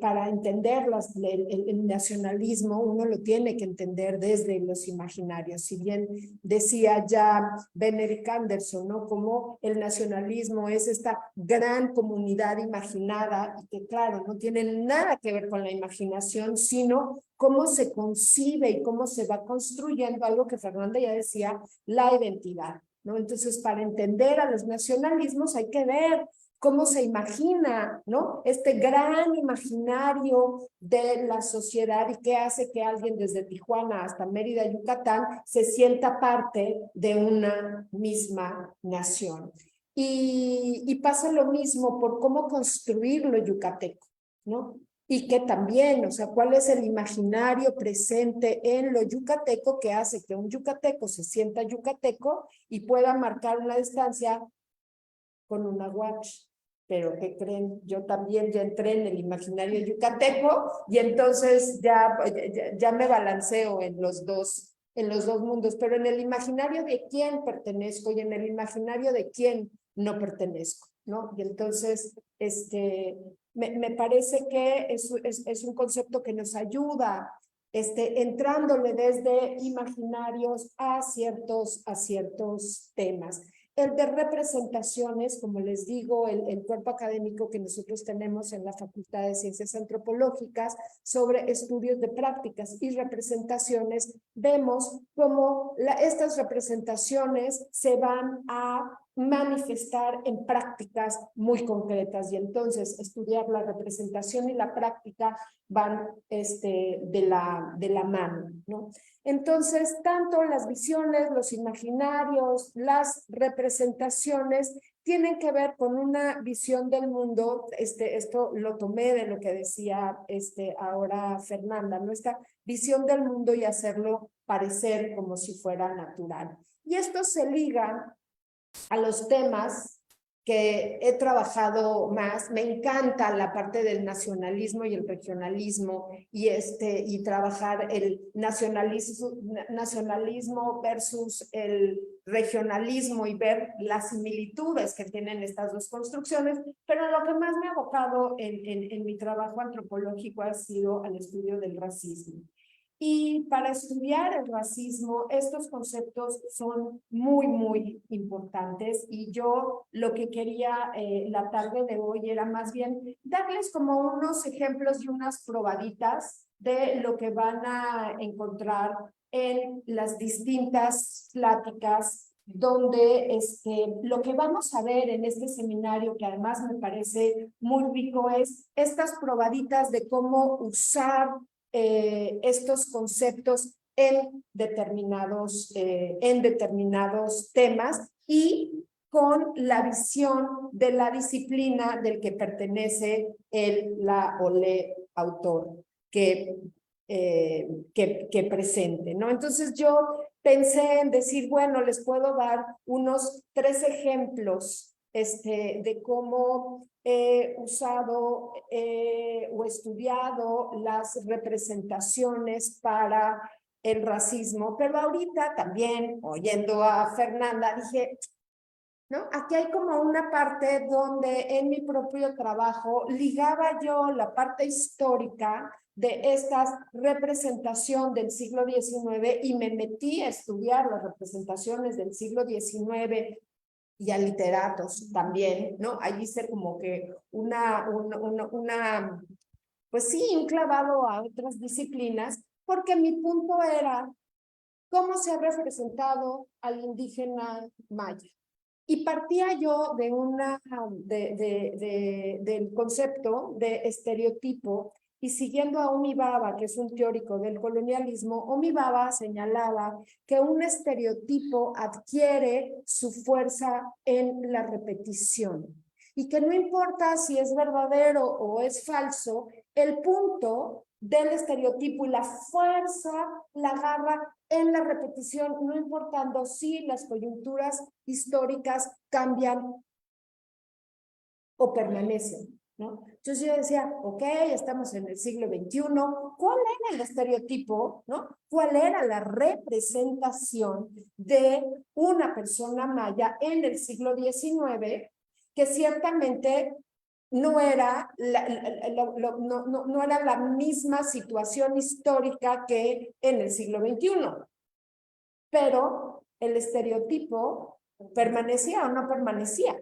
para entender el nacionalismo, uno lo tiene que entender desde los imaginarios. Si bien decía ya Benedict Anderson, ¿no? Como el nacionalismo es esta gran comunidad imaginada y que, claro, no tiene nada que ver con la imaginación, sino cómo se concibe y cómo se va construyendo algo que Fernanda ya decía, la identidad, ¿no? Entonces, para entender a los nacionalismos hay que ver cómo se imagina, ¿no? Este gran imaginario de la sociedad y qué hace que alguien desde Tijuana hasta Mérida, Yucatán, se sienta parte de una misma nación. Y pasa lo mismo por cómo construir lo yucateco, ¿no? Y que también, o sea, cuál es el imaginario presente en lo yucateco que hace que un yucateco se sienta yucateco y pueda marcar una distancia con una guache. Pero ¿qué creen? Yo también ya entré en el imaginario yucateco y entonces ya me balanceo en los dos mundos, pero en el imaginario de quién pertenezco y en el imaginario de quién no pertenezco, ¿no? Y entonces, me parece que es un concepto que nos ayuda, entrándole desde imaginarios a ciertos temas. El de representaciones, como les digo, el cuerpo académico que nosotros tenemos en la Facultad de Ciencias Antropológicas sobre estudios de prácticas y representaciones, vemos cómo estas representaciones se van a manifestar en prácticas muy concretas y entonces estudiar la representación y la práctica van de la mano, ¿no? Entonces, tanto las visiones, los imaginarios, las representaciones tienen que ver con una visión del mundo. Esto lo tomé de lo que decía ahora Fernanda, ¿no? Esta visión del mundo y hacerlo parecer como si fuera natural. Y esto se liga a los temas que he trabajado más. Me encanta la parte del nacionalismo y el regionalismo y trabajar el nacionalismo versus el regionalismo y ver las similitudes que tienen estas dos construcciones, pero lo que más me ha abocado en mi trabajo antropológico ha sido al estudio del racismo. Y para estudiar el racismo, estos conceptos son muy, muy importantes y yo lo que quería la tarde de hoy era más bien darles como unos ejemplos y unas probaditas de lo que van a encontrar en las distintas pláticas donde lo que vamos a ver en este seminario, que además me parece muy rico, es estas probaditas de cómo usar estos conceptos en determinados temas y con la visión de la disciplina del que pertenece el, la o le autor que presente, ¿no? Entonces yo pensé en decir, bueno, les puedo dar unos 3 ejemplos de cómo he usado o estudiado las representaciones para el racismo, pero ahorita también, oyendo a Fernanda, dije, ¿no? Aquí hay como una parte donde en mi propio trabajo ligaba yo la parte histórica de esta representación del siglo XIX y me metí a estudiar las representaciones del siglo XIX y a literatos también, ¿no? Ahí hice como que pues sí, un clavado a otras disciplinas, porque mi punto era cómo se ha representado al indígena maya. Y partía yo de del concepto de estereotipo y siguiendo a Homi Bhabha, que es un teórico del colonialismo, Homi Bhabha señalaba que un estereotipo adquiere su fuerza en la repetición y que no importa si es verdadero o es falso, el punto del estereotipo y la fuerza la agarra en la repetición, no importando si las coyunturas históricas cambian o permanecen, ¿no? Entonces yo decía, ok, estamos en el siglo XXI, ¿cuál era el estereotipo, no? ¿Cuál era la representación de una persona maya en el siglo XIX que ciertamente no era no era la misma situación histórica que en el siglo XXI? Pero el estereotipo permanecía o no permanecía,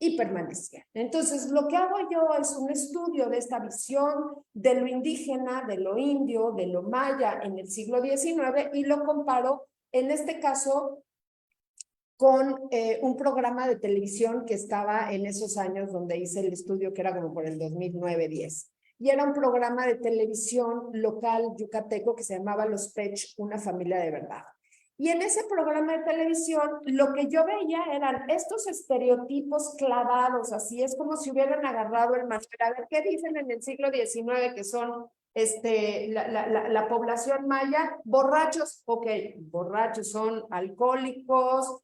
y permanecía. Entonces, lo que hago yo es un estudio de esta visión de lo indígena, de lo indio, de lo maya en el siglo XIX y lo comparo, en este caso, con un programa de televisión que estaba en esos años donde hice el estudio, que era como por el 2009-10. Y era un programa de televisión local yucateco que se llamaba Los Pech, una familia de verdad. Y en ese programa de televisión, lo que yo veía eran estos estereotipos clavados, así es como si hubieran agarrado el manual. A ver, ¿qué dicen en el siglo XIX que son la población maya? Borrachos, ok, borrachos son alcohólicos,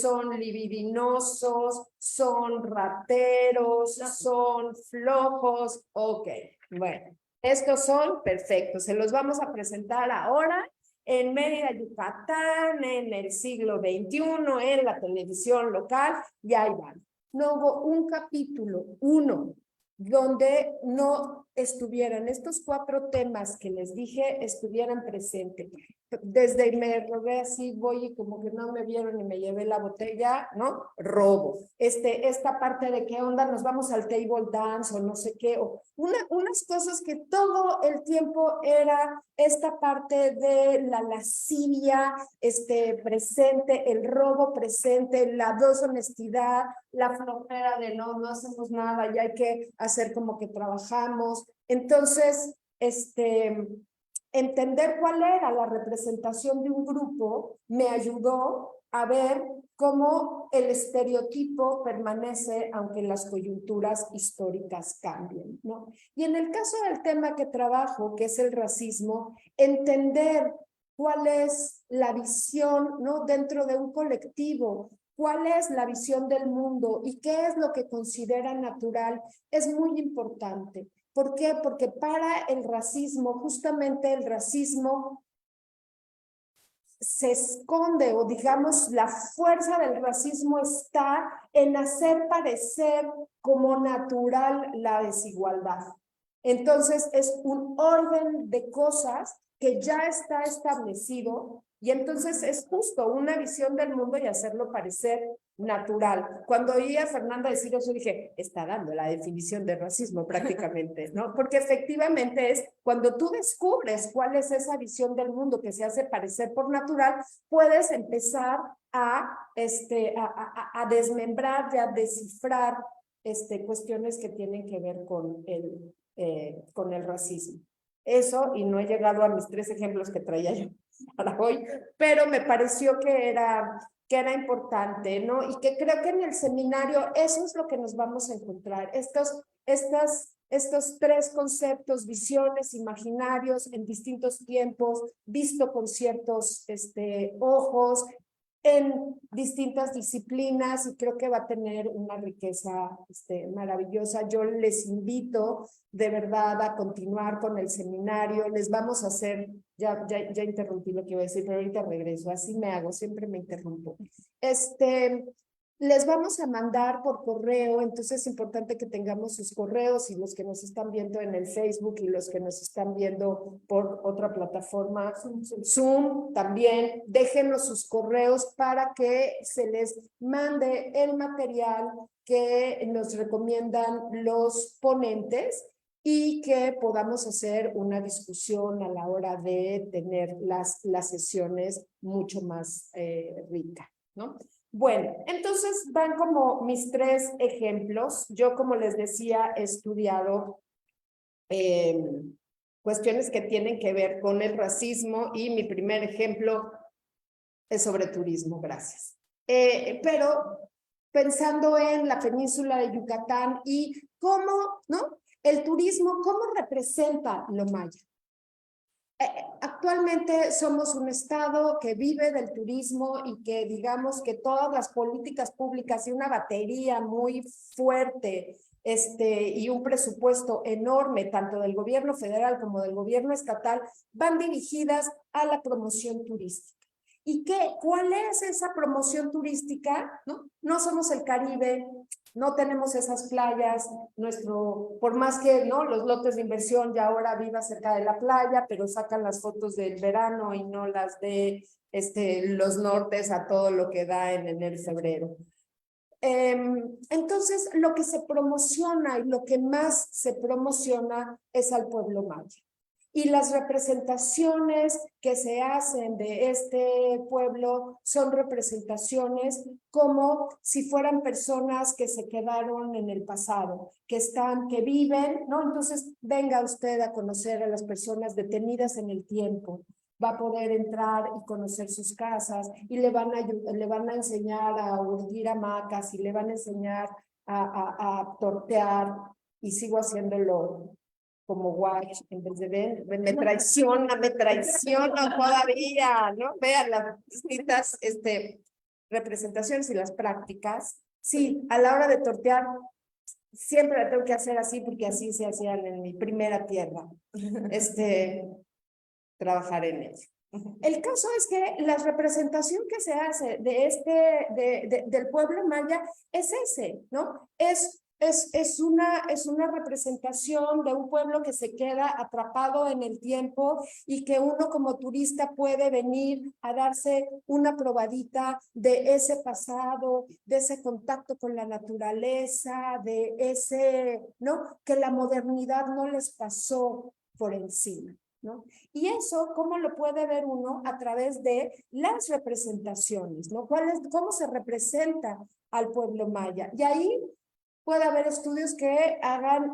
son libidinosos, son rateros, son flojos, ok, bueno, estos son perfectos, se los vamos a presentar ahora en Mérida, Yucatán, en el siglo XXI, en la televisión local, y ahí van. No hubo un capítulo, uno, donde no estuvieran estos 4 temas que les dije, estuvieran presentes. Desde me robé así, voy y como que no me vieron y me llevé la botella, ¿no? Robo. Esta parte de qué onda, nos vamos al table dance o no sé qué, o unas cosas que todo el tiempo era esta parte de la lascivia presente, el robo presente, la deshonestidad, la flojera de no hacemos nada, ya hay que hacer como que trabajamos. Entonces, entender cuál era la representación de un grupo me ayudó a ver cómo el estereotipo permanece aunque las coyunturas históricas cambien, ¿no? Y en el caso del tema que trabajo, que es el racismo, entender cuál es la visión, ¿no? Dentro de un colectivo, cuál es la visión del mundo y qué es lo que considera natural, es muy importante. ¿Por qué? Porque para el racismo, justamente el racismo se esconde, o digamos, la fuerza del racismo está en hacer parecer como natural la desigualdad. Entonces es un orden de cosas que ya está establecido y entonces es justo una visión del mundo y hacerlo parecer natural. Cuando oí a Fernanda decir eso, dije, está dando la definición de racismo prácticamente, ¿no? Porque efectivamente es cuando tú descubres cuál es esa visión del mundo que se hace parecer por natural, puedes empezar a desmembrar y a descifrar cuestiones que tienen que ver con el racismo. Eso, y no he llegado a mis 3 ejemplos que traía yo para hoy, pero me pareció que era importante, ¿no? Y que creo que en el seminario eso es lo que nos vamos a encontrar, estos 3 conceptos, visiones, imaginarios en distintos tiempos, visto con ciertos ojos, en distintas disciplinas y creo que va a tener una riqueza maravillosa. Yo les invito de verdad a continuar con el seminario. Les vamos a hacer, ya interrumpí lo que iba a decir, pero ahorita regreso. Así me hago, siempre me interrumpo. Les vamos a mandar por correo, entonces es importante que tengamos sus correos y los que nos están viendo en el Facebook y los que nos están viendo por otra plataforma, Zoom también, déjenos sus correos para que se les mande el material que nos recomiendan los ponentes y que podamos hacer una discusión a la hora de tener las sesiones mucho más ricas, ¿no? Bueno, entonces van como mis 3 ejemplos. Yo, como les decía, he estudiado cuestiones que tienen que ver con el racismo y mi primer ejemplo es sobre turismo, gracias. Pero pensando en la península de Yucatán y cómo, ¿no? El turismo, ¿cómo representa lo maya? Actualmente somos un estado que vive del turismo y que digamos que todas las políticas públicas y una batería muy fuerte y un presupuesto enorme, tanto del gobierno federal como del gobierno estatal, van dirigidas a la promoción turística. ¿Y cuál es esa promoción turística? No somos el Caribe, no tenemos esas playas, por más que los lotes de inversión ya ahora viva cerca de la playa, pero sacan las fotos del verano y no las de los nortes a todo lo que da en enero y febrero. Entonces, lo que se promociona y lo que más se promociona es al pueblo maya. Y las representaciones que se hacen de este pueblo son representaciones como si fueran personas que se quedaron en el pasado, que viven, ¿no? Entonces, venga usted a conocer a las personas detenidas en el tiempo. Va a poder entrar y conocer sus casas y le van a enseñar a urdir hamacas y le van a enseñar a tortear y sigo haciéndolo como watch, en vez de ver, me traiciona todavía, ¿no? Vean las distintas representaciones y las prácticas. Sí, a la hora de tortear, siempre la tengo que hacer así porque así se hacían en mi primera tierra. Trabajar en ello. El caso es que la representación que se hace del pueblo maya es ese, ¿no? Es una representación de un pueblo que se queda atrapado en el tiempo y que uno como turista puede venir a darse una probadita de ese pasado, de ese contacto con la naturaleza, de ese, ¿no? Que la modernidad no les pasó por encima, ¿no? Y eso, ¿cómo lo puede ver uno? A través de las representaciones, ¿no? ¿Cómo se representa al pueblo maya? Y ahí puede haber estudios que hagan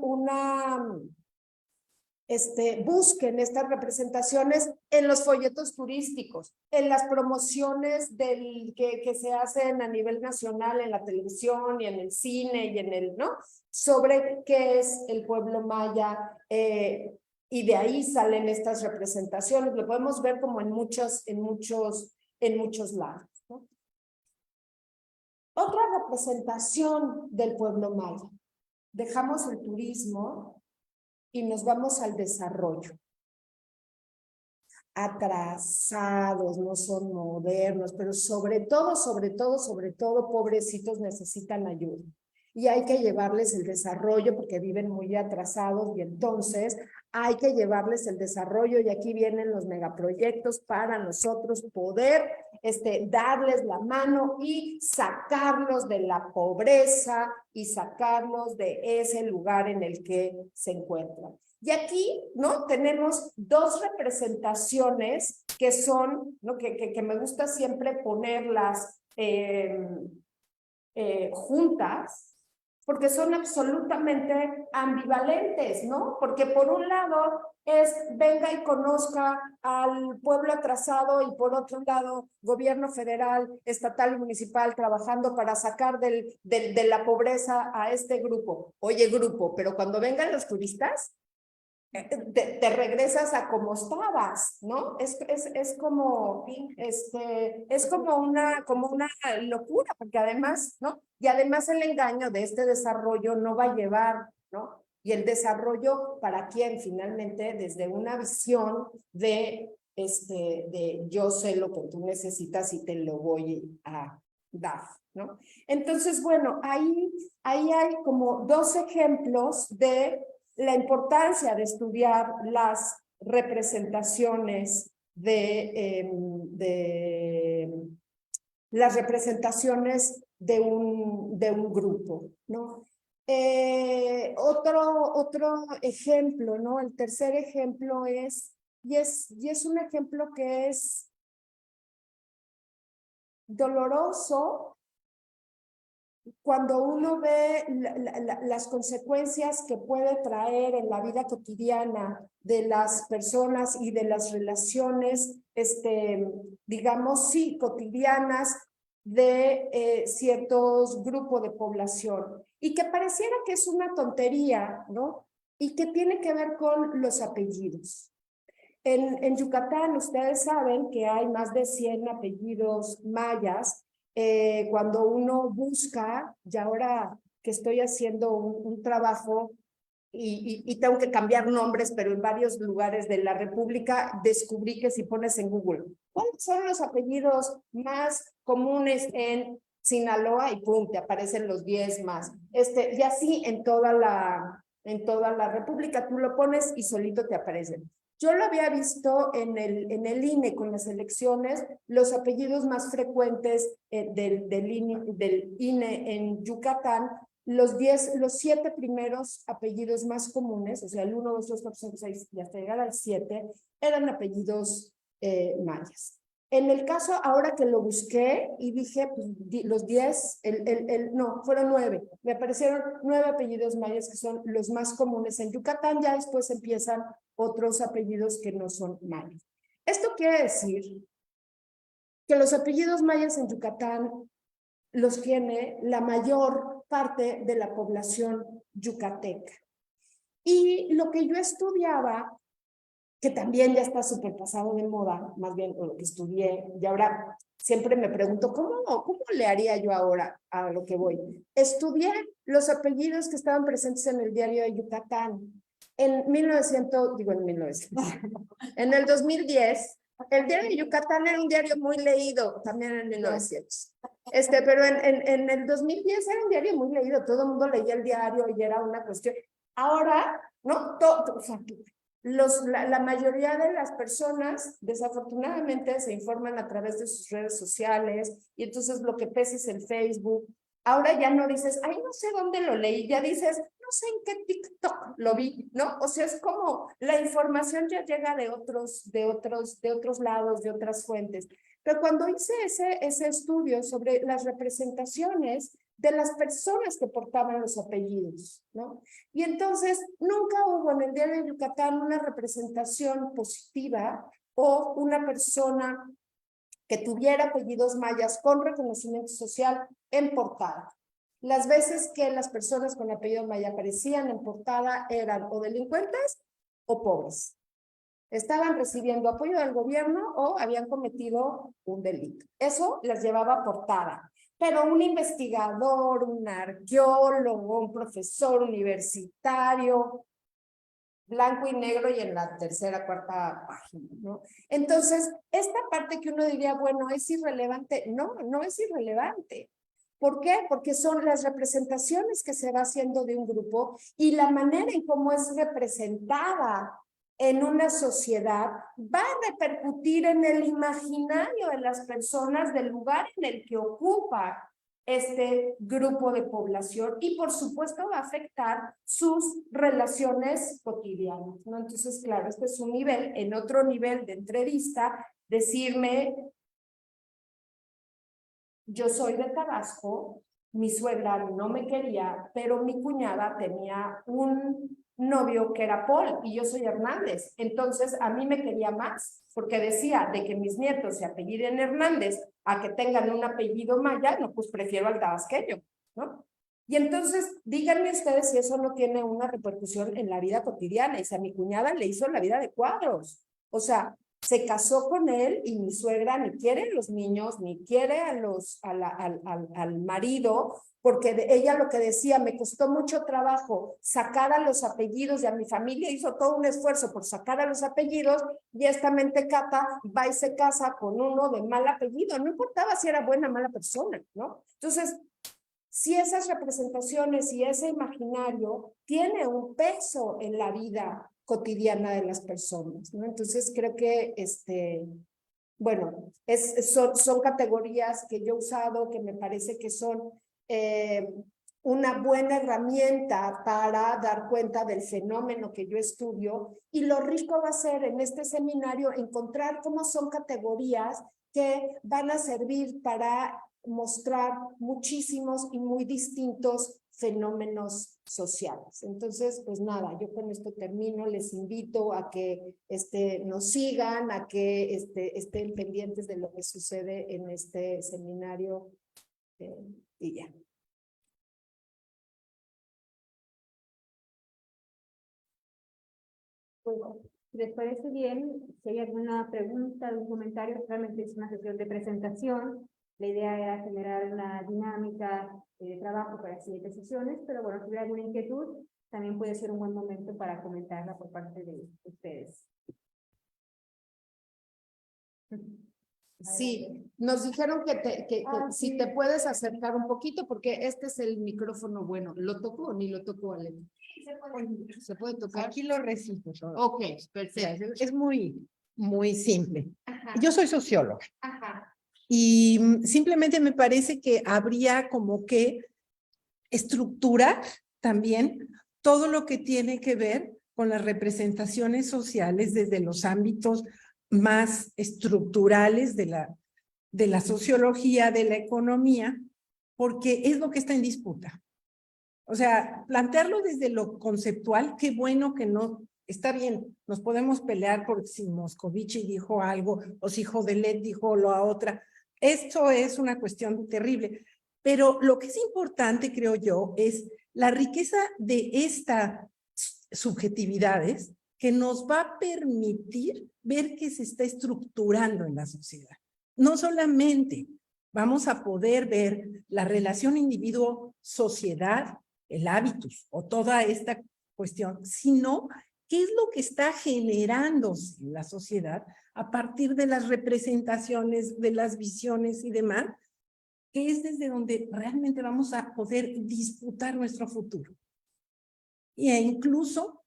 busquen estas representaciones en los folletos turísticos, en las promociones que se hacen a nivel nacional en la televisión y en el cine y ¿no? Sobre qué es el pueblo maya, y de ahí salen estas representaciones. Lo podemos ver como en muchos lados, ¿no? Otra representación del pueblo maya. Dejamos el turismo y nos vamos al desarrollo. Atrasados, no son modernos, pero sobre todo, pobrecitos necesitan ayuda. y hay que llevarles el desarrollo porque viven muy atrasados y entonces hay que llevarles el desarrollo y aquí vienen los megaproyectos para nosotros poder darles la mano y sacarlos de la pobreza y sacarlos de ese lugar en el que se encuentran. Y aquí, ¿no? Tenemos dos representaciones que son, ¿no? que me gusta siempre ponerlas juntas, porque son absolutamente ambivalentes, ¿no? Porque por un lado es venga y conozca al pueblo atrasado y por otro lado gobierno federal, estatal y municipal trabajando para sacar de la pobreza a este grupo. Oye, grupo, pero cuando vengan los turistas, te regresas a como estabas, ¿no? Es como, es como una locura, porque además, ¿no? Y además el engaño de este desarrollo no va a llevar, ¿no? Y el desarrollo, ¿para quién? Finalmente, desde una visión de yo sé lo que tú necesitas y te lo voy a dar, ¿no? Entonces, bueno, ahí hay como dos ejemplos de la importancia de estudiar las representaciones las representaciones de un grupo, ¿no? Otro ejemplo, ¿no? El tercer ejemplo es un ejemplo que es doloroso cuando uno ve las consecuencias que puede traer en la vida cotidiana de las personas y de las relaciones, digamos, sí, cotidianas de ciertos grupos de población, y que pareciera que es una tontería, ¿no? Y que tiene que ver con los apellidos. En Yucatán, ustedes saben que hay más de 100 apellidos mayas. Cuando uno busca, y ahora que estoy haciendo un trabajo y tengo que cambiar nombres, pero en varios lugares de la República, descubrí que si pones en Google, ¿cuáles son los apellidos más comunes en Sinaloa? Y pum, te aparecen los 10 más. Y así en toda la República, tú lo pones y solito te aparecen. Yo lo había visto en el INE con las elecciones, los apellidos más frecuentes del INE en Yucatán, los 7 primeros apellidos más comunes, o sea, el 1, 2, 3, 4, 5, 6 y hasta llegar al 7, eran apellidos mayas. En el caso, ahora que lo busqué y dije, pues, los 10, no, fueron 9. Me aparecieron 9 apellidos mayas que son los más comunes en Yucatán. Ya después empiezan otros apellidos que no son mayas. Esto quiere decir que los apellidos mayas en Yucatán los tiene la mayor parte de la población yucateca. Y lo que yo estudiaba, que también ya está súper pasado de moda, más bien lo que estudié, y ahora siempre me pregunto, ¿cómo le haría yo ahora a lo que voy? Estudié los apellidos que estaban presentes en el diario de Yucatán. En el 2010, el diario de Yucatán era un diario muy leído, también en 1900. Pero en el 2010 era un diario muy leído, todo el mundo leía el diario y era una cuestión. Ahora, ¿no? O sea, la mayoría de las personas, desafortunadamente, se informan a través de sus redes sociales y entonces lo que pesa es el Facebook. Ahora ya no dices, ay, no sé dónde lo leí, ya dices, no sé en qué TikTok lo vi, ¿no? O sea, es como la información ya llega de otros lados, de otras fuentes. Pero cuando hice ese estudio sobre las representaciones de las personas que portaban los apellidos, ¿no? Y entonces nunca hubo en el diario de Yucatán una representación positiva o una persona que tuviera apellidos mayas con reconocimiento social en portada. Las veces que las personas con apellido maya aparecían en portada eran o delincuentes o pobres. Estaban recibiendo apoyo del gobierno o habían cometido un delito. Eso las llevaba a portada. Pero un investigador, un arqueólogo, un profesor universitario, blanco y negro y en la tercera, cuarta página, ¿no? Entonces, esta parte que uno diría, bueno, ¿es irrelevante? No, no es irrelevante. ¿Por qué? Porque son las representaciones que se va haciendo de un grupo y la manera en cómo es representada en una sociedad va a repercutir en el imaginario de las personas del lugar en el que ocupa este grupo de población y por supuesto va a afectar sus relaciones cotidianas, ¿no? Entonces, claro, este es un nivel. En otro nivel de entrevista, decirme, yo soy de Tabasco, mi suegra no me quería, pero mi cuñada tenía un novio que era Paul y yo soy Hernández. Entonces a mí me quería más porque decía de que mis nietos se apelliden Hernández a que tengan un apellido maya, no, pues prefiero al tabasqueño, ¿no? Y entonces díganme ustedes si eso no tiene una repercusión en la vida cotidiana. Y si a mi cuñada le hizo la vida de cuadros. O sea, se casó con él y mi suegra ni quiere a los niños, ni quiere al marido, porque ella lo que decía, me costó mucho trabajo sacar a los apellidos de a mi familia, hizo todo un esfuerzo por sacar a los apellidos y esta mentecata va y se casa con uno de mal apellido, no importaba si era buena o mala persona, ¿no? Entonces, si esas representaciones y ese imaginario tiene un peso en la vida cotidiana de las personas, ¿no? Entonces creo que, bueno, son categorías que yo he usado, que me parece que son una buena herramienta para dar cuenta del fenómeno que yo estudio, y lo rico va a ser en este seminario encontrar cómo son categorías que van a servir para mostrar muchísimos y muy distintos fenómenos sociales. Entonces, pues nada, yo con esto termino, les invito a que nos sigan, a que estén pendientes de lo que sucede en este seminario y ya. Bueno, si les parece bien, si hay alguna pregunta, algún comentario, realmente es una sesión de presentación. La idea era generar una dinámica de trabajo para las siguientes sesiones, pero bueno, si hay alguna inquietud, también puede ser un buen momento para comentarla por parte de ustedes. Sí, nos dijeron que si te puedes acercar un poquito, porque este es el micrófono bueno. ¿Lo tocó o ni lo tocó, Ale? ¿Se puede tocar? Aquí lo recibo todo. Ok, perfecto. Es muy, muy simple. Ajá. Yo soy socióloga Ajá. y simplemente me parece que habría como que estructurar también todo lo que tiene que ver con las representaciones sociales desde los ámbitos más estructurales de la sociología, de la economía, porque es lo que está en disputa. O sea, plantearlo desde lo conceptual, qué bueno que no, está bien, nos podemos pelear por si Moscovici dijo algo o si Jodelet dijo lo a otra. Esto es una cuestión terrible. Pero lo que es importante, creo yo, es la riqueza de estas subjetividades que nos va a permitir ver que se está estructurando en la sociedad. No solamente vamos a poder ver la relación individuo-sociedad, el hábitus o toda esta cuestión, sino qué es lo que está generándose en la sociedad a partir de las representaciones, de las visiones y demás, que es desde donde realmente vamos a poder disputar nuestro futuro e incluso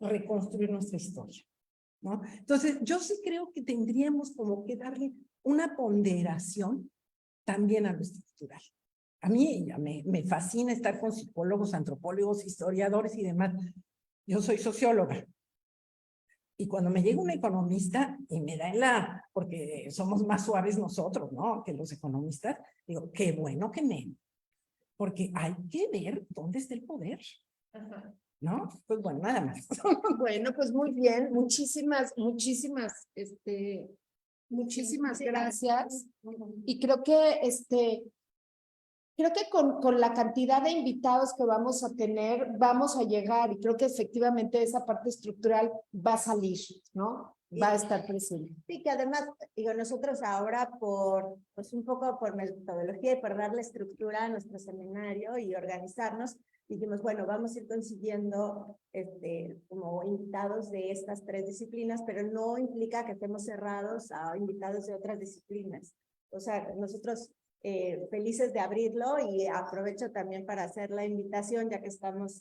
reconstruir nuestra historia, ¿no? Entonces, yo sí creo que tendríamos como que darle una ponderación también a lo estructural. A mí ya me fascina estar con psicólogos, antropólogos, historiadores y demás. Yo soy socióloga. Y cuando me llega un economista y me da en la, porque somos más suaves nosotros, ¿no? Que los economistas, digo, qué bueno que porque hay que ver dónde está el poder. Ajá. ¿No? Pues bueno, nada más. Bueno, pues muy bien, muchísimas gracias. Y creo que creo que con la cantidad de invitados que vamos a tener, vamos a llegar, y creo que efectivamente esa parte estructural va a salir, ¿no? Va a estar presente. Sí, que además, digo, nosotros ahora pues un poco por metodología y por darle estructura a nuestro seminario y organizarnos, dijimos, bueno, vamos a ir consiguiendo como invitados de estas tres disciplinas, pero no implica que estemos cerrados a invitados de otras disciplinas. O sea, nosotros felices de abrirlo y aprovecho también para hacer la invitación, ya que estamos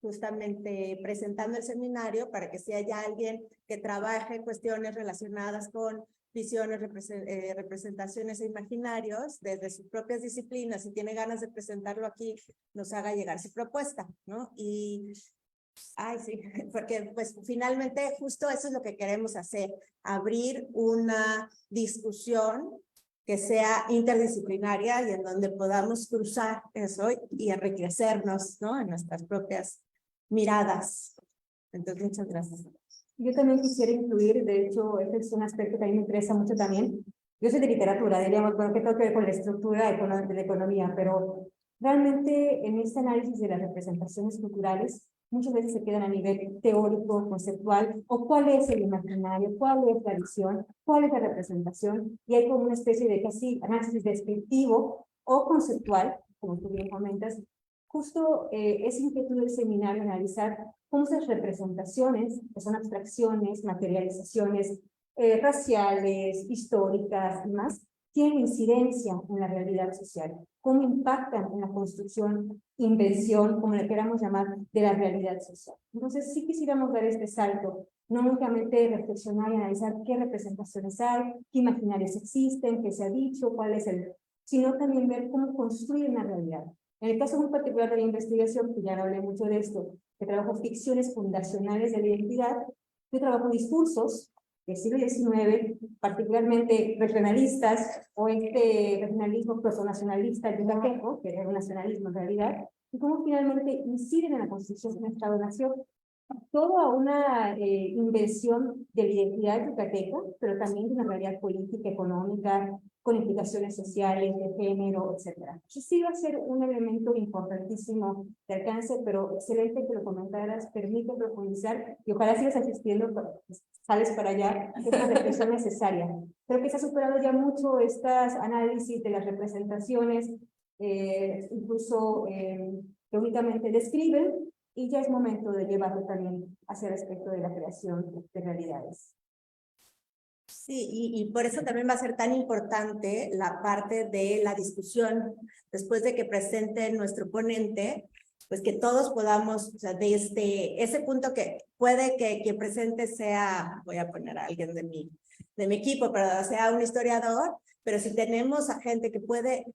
justamente presentando el seminario, para que si hay alguien que trabaje cuestiones relacionadas con visiones, representaciones e imaginarios desde sus propias disciplinas y tiene ganas de presentarlo aquí, nos haga llegar su propuesta, ¿no? Y, ay, sí, porque pues finalmente justo eso es lo que queremos hacer, abrir una discusión que sea interdisciplinaria y en donde podamos cruzar eso y enriquecernos, ¿no? En nuestras propias miradas. Entonces, muchas gracias. Yo también quisiera incluir, de hecho, este es un aspecto que a mí me interesa mucho también. Yo soy de literatura, diríamos, bueno, que tengo que ver con la estructura de la economía, pero realmente en este análisis de las representaciones culturales, muchas veces se quedan a nivel teórico, conceptual, o cuál es el imaginario, cuál es la visión, cuál es la representación, y hay como una especie de casi análisis descriptivo o conceptual, como tú bien comentas. Justo es inquietud del seminario analizar cómo esas representaciones, que son abstracciones, materializaciones raciales, históricas y más, tienen incidencia en la realidad social, cómo impactan en la construcción, invención, como le queramos llamar, de la realidad social. Entonces, sí quisiéramos dar este salto, no únicamente reflexionar y analizar qué representaciones hay, qué imaginarios existen, qué se ha dicho, cuál es sino también ver cómo construir una realidad. En el caso muy particular de la investigación, que ya no hablé mucho de esto, que trabajo ficciones fundacionales de la identidad, yo trabajo discursos del siglo XIX, particularmente regionalistas, o regionalismo prosonacionalista yucateco, que era un nacionalismo en realidad, y cómo finalmente inciden en la construcción de un Estado-nación. Toda una inversión de la identidad yucateca, pero también de una realidad política, económica, con implicaciones sociales, de género, etc. Sí va a ser un elemento importantísimo de alcance, pero excelente que lo comentaras, permite profundizar y ojalá sigas asistiendo, sales para allá, es una reflexión necesaria. Creo que se ha superado ya mucho estas análisis de las representaciones, incluso que únicamente describen, y ya es momento de llevarlo también hacia el aspecto de la creación de realidades. Sí, y por eso también va a ser tan importante la parte de la discusión, después de que presente nuestro ponente, pues que todos podamos, o sea, desde ese punto que puede que quien presente sea, voy a poner a alguien de mi equipo, pero sea un historiador, pero si tenemos a gente que puede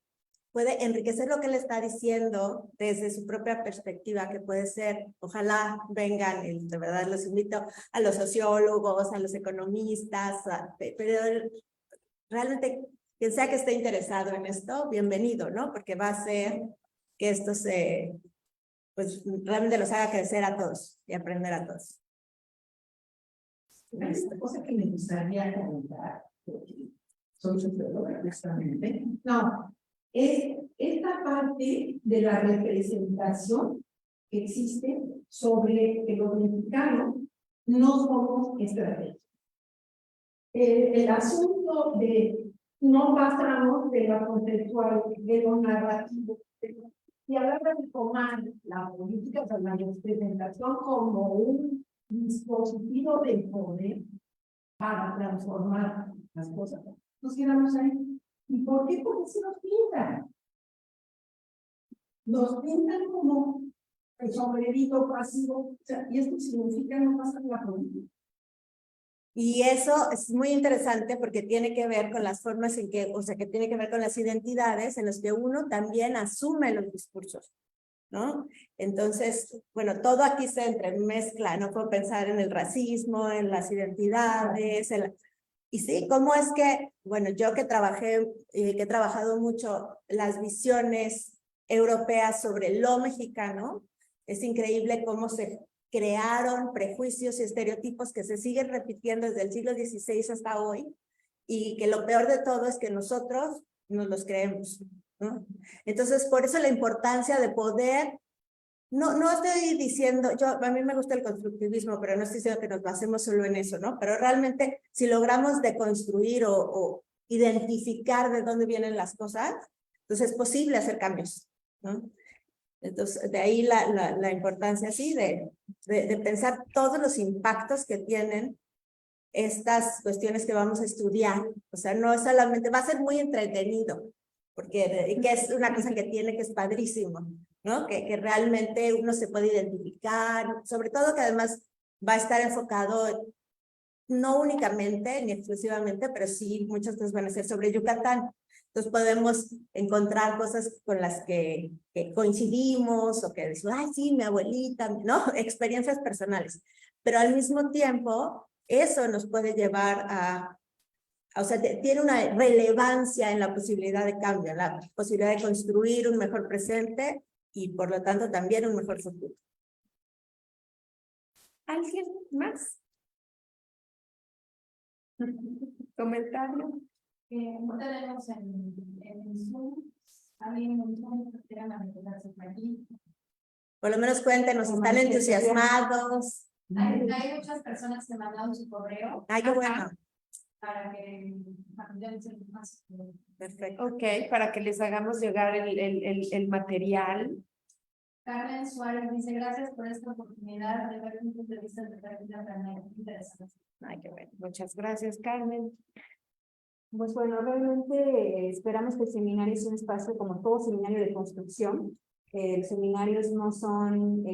enriquecer lo que él está diciendo desde su propia perspectiva, que puede ser, ojalá vengan, de verdad los invito a los sociólogos, a los economistas, pero realmente quien sea que esté interesado en esto, bienvenido, ¿no? Porque va a hacer que esto pues realmente los haga crecer a todos y aprender a todos. Hay una cosa que me gustaría comentar, porque soy socióloga justamente. No, es esta parte de la representación que existe sobre que los mexicanos no somos estratégicos. El asunto de no pasamos de lo conceptual, de lo narrativo, y hablar de tomar la política, o sea, la representación como un dispositivo de poder para transformar las cosas. Nos quedamos ahí. ¿Y por qué? Porque se nos pintan. Nos pintan como el sombrerito pasivo, o sea, y esto significa no pasar la política. Y eso es muy interesante porque tiene que ver con las formas en que, o sea, que tiene que ver con las identidades en las que uno también asume los discursos, ¿no? Entonces, bueno, todo aquí se entremezcla, no puedo pensar en el racismo, en las identidades, y sí, cómo es que, bueno, yo que he trabajado mucho las visiones europeas sobre lo mexicano, es increíble cómo se crearon prejuicios y estereotipos que se siguen repitiendo desde el siglo XVI hasta hoy, y que lo peor de todo es que nosotros nos los creemos, ¿no? Entonces, por eso la importancia de poder, no estoy diciendo, a mí me gusta el constructivismo, pero no estoy diciendo que nos basemos solo en eso, ¿no? Pero realmente, si logramos deconstruir o identificar de dónde vienen las cosas, entonces es posible hacer cambios, ¿no? Entonces, de ahí la importancia, sí, de pensar todos los impactos que tienen estas cuestiones que vamos a estudiar. O sea, no solamente, va a ser muy entretenido, porque que es una cosa que tiene que es padrísimo, ¿no? Que realmente uno se puede identificar, sobre todo que además va a estar enfocado no únicamente ni exclusivamente, pero sí muchas cosas van a ser sobre Yucatán. Entonces podemos encontrar cosas con las que coincidimos o que decimos, ay, sí, mi abuelita, ¿no? Experiencias personales. Pero al mismo tiempo, eso nos puede llevar o sea, tiene una relevancia en la posibilidad de cambio, la posibilidad de construir un mejor presente y por lo tanto también un mejor futuro. ¿Alguien más? ¿Comentario? No tenemos en Zoom, alguien en Zoom que quiera manifestarse por aquí. Por lo menos cuéntenos, ¿están entusiasmados? Hay muchas personas que mandaron su correo. Ay, qué bueno. Para que más. Perfecto. Ok, para que les hagamos llegar el material. Carmen Suárez dice, gracias por esta oportunidad de ver puntos de vista de práctica tan interesantes. Ay, qué bueno. Muchas gracias, Carmen. Pues bueno, realmente esperamos que el seminario sea un espacio como todo seminario de construcción. Los seminarios no son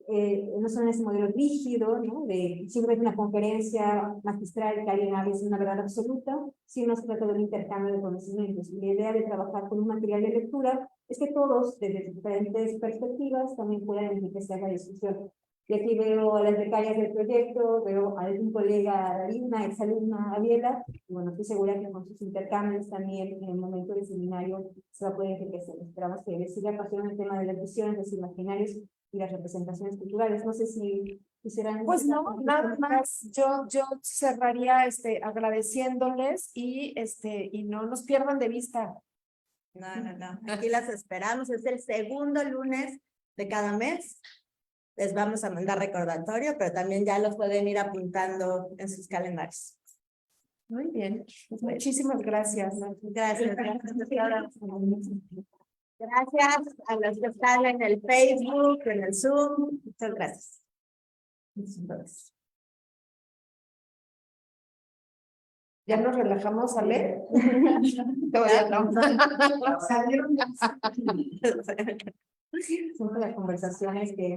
ese modelo rígido, ¿no? De simplemente una conferencia magistral que alguien hable una verdad absoluta, sino se trata de un intercambio de conocimientos. Y la idea de trabajar con un material de lectura es que todos, desde diferentes perspectivas, también puedan enriquecer la discusión. Y aquí veo a las becarias del proyecto, veo a algún colega, David, una exalumna, Abiela, y bueno, estoy segura que con sus intercambios también en el momento del seminario se va a poder enriquecer. Esperamos que les siga apasionando el tema de las visiones, los imaginarios y las representaciones culturales. No sé si quisieran... Pues no, nada más. Yo cerraría agradeciéndoles y no nos pierdan de vista. No. Aquí las esperamos. Es el segundo lunes de cada mes. Les vamos a mandar recordatorio, pero también ya los pueden ir apuntando en sus calendarios. Muy bien. Pues muchísimas gracias. Gracias. Gracias a los que están en el Facebook, en el Zoom. Muchas gracias. ¿Ya nos relajamos a leer? Todavía no. Son las conversaciones que